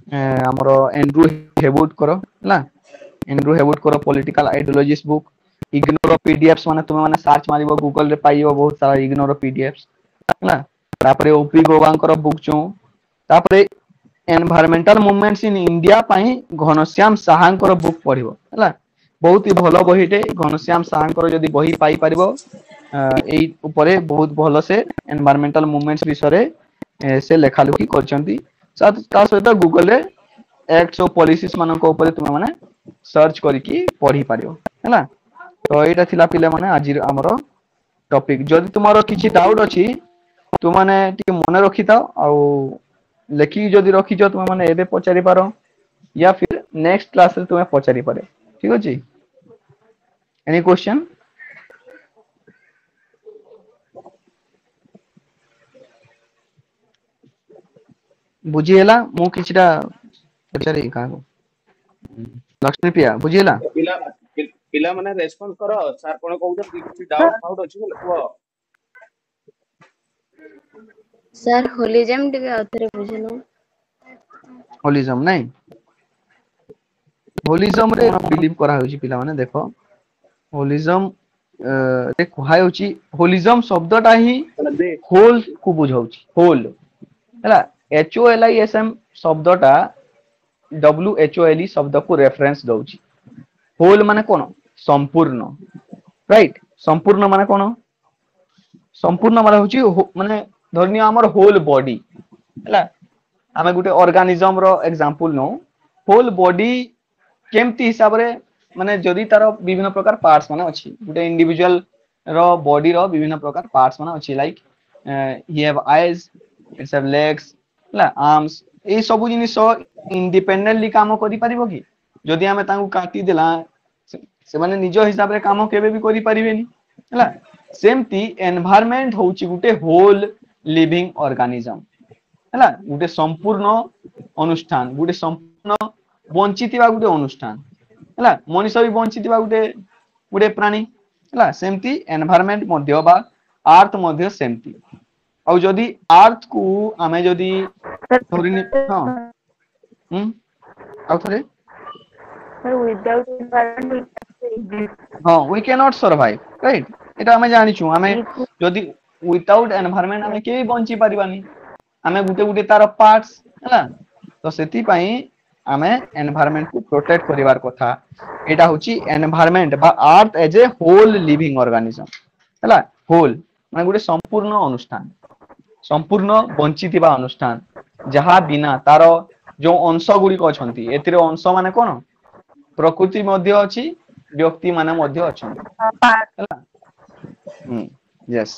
हमरो एंड्रू हेवुड करो हला एंड्रू हेवुड करो political ideologies book ignore PDFs माने तुम माने सर्च मारिबो गूगल रे पाइबो बहुत सारा इग्नोर पीडीएफ्स हला तापरे ओपी गोवांकर बुक चो तापरे एनवायरमेंटल मूवमेंट्स इन इंडिया पई घनश्याम साहांकर बुक पढिबो हला बहुत ही भलो बहिटे घनश्याम साहांकर जदी बही पाई परिबो एई ऊपरे बहुत भलो से एनवायरमेंटल मूवमेंट्स विषय से लेखा लुकी करचंती ता सहित गूगल रे एक्ट्स और पॉलिसीज मानन को ऊपर तुम माने सर्च करिकी पढी पारियो हला तो एटा थिला पिले माने आज हमरो टॉपिक जदी तुम्हारो किछि डाउट अछि तुम माने टिके मने रखि थाओ आ लेखि जदी रखि छ तुम माने एबे पचारि पारो या फिर नेक्स्ट क्लास रे तुम पचारि पारे ठीक अछि एनी क्वेश्चन बुझी हैला मु किछटा पचारि का लक्ष्मी पिया बुझी हैला पिला पिला माने रेस्पॉन्स करो सर कोन कहू किछि डाउट अछि बोले को सर होलिज्म टिके आउथरे बुझलो होलिज्म नहीं होलिज्म रे बिलीव करा होची पिला माने देखो होलिज्म रे कुहा होची होलिज्म शब्दटा ही होल को बुझाउची होल हैला H O L I S M शब्दटा W H O L E शब्द को रेफरेंस दउची होल माने कोन संपूर्ण राइट संपूर्ण माने कोन संपूर्ण माने होची माने धरनिया हमर होल बॉडी हैला हमें गुटे ऑर्गेनिज्म रो एग्जांपल नो होल बॉडी केमती हिसाब रे माने जदि तार विभिन्न प्रकार पार्ट्स माने अछि गुटे इंडिविजुअल रो बॉडी रो विभिन्न प्रकार पार्ट्स माने अछि like he have eyes it's have legs ला आर्म्स ए सब जिनिस इंडिपेंडेंटली काम करि परिबो कि जदि हमें तांको काटी देला से माने निज हिसाब रे काम केबे भी करि परिबेनी हला सेमती एनवायरनमेंट होउची गुटे होल लिविंग ऑर्गेनिज्म हला गुटे संपूर्ण अनुष्ठान गुटे संपूर्ण बंचितिबा गुटे अनुष्ठान हला मनुष्य भी बंचितिबा गुटे गुटे प्राणी हला सेमती एनवायरनमेंट मध्य बा अर्थ मध्य सेमती औ जदि अर्थ को आमे जदि धरिनि हां आउ थरे Sir, without environment, we can't exist. हां we can not survive right एटा हमें जानिछु हमें जदि विदाउट एनवायरनमेंट हमें केही बंची परिबानी हमें गुटे गुटे तार पार्ट्स हला तो सेति पई हमें एनवायरनमेंट को प्रोटेक्ट करिवार कथा एटा होची एनवायरनमेंट बा earth as a whole living organism हला होल माने गुटे संपूर्ण अनुष्ठान संपूर्ण बंचितिबा अनुष्ठान जहा बिना तार जो अंश गुडी को छंती एतिरे अंश माने कोन प्रकृति मध्य अछि व्यक्ति माने मध्य अछंती Part हला यस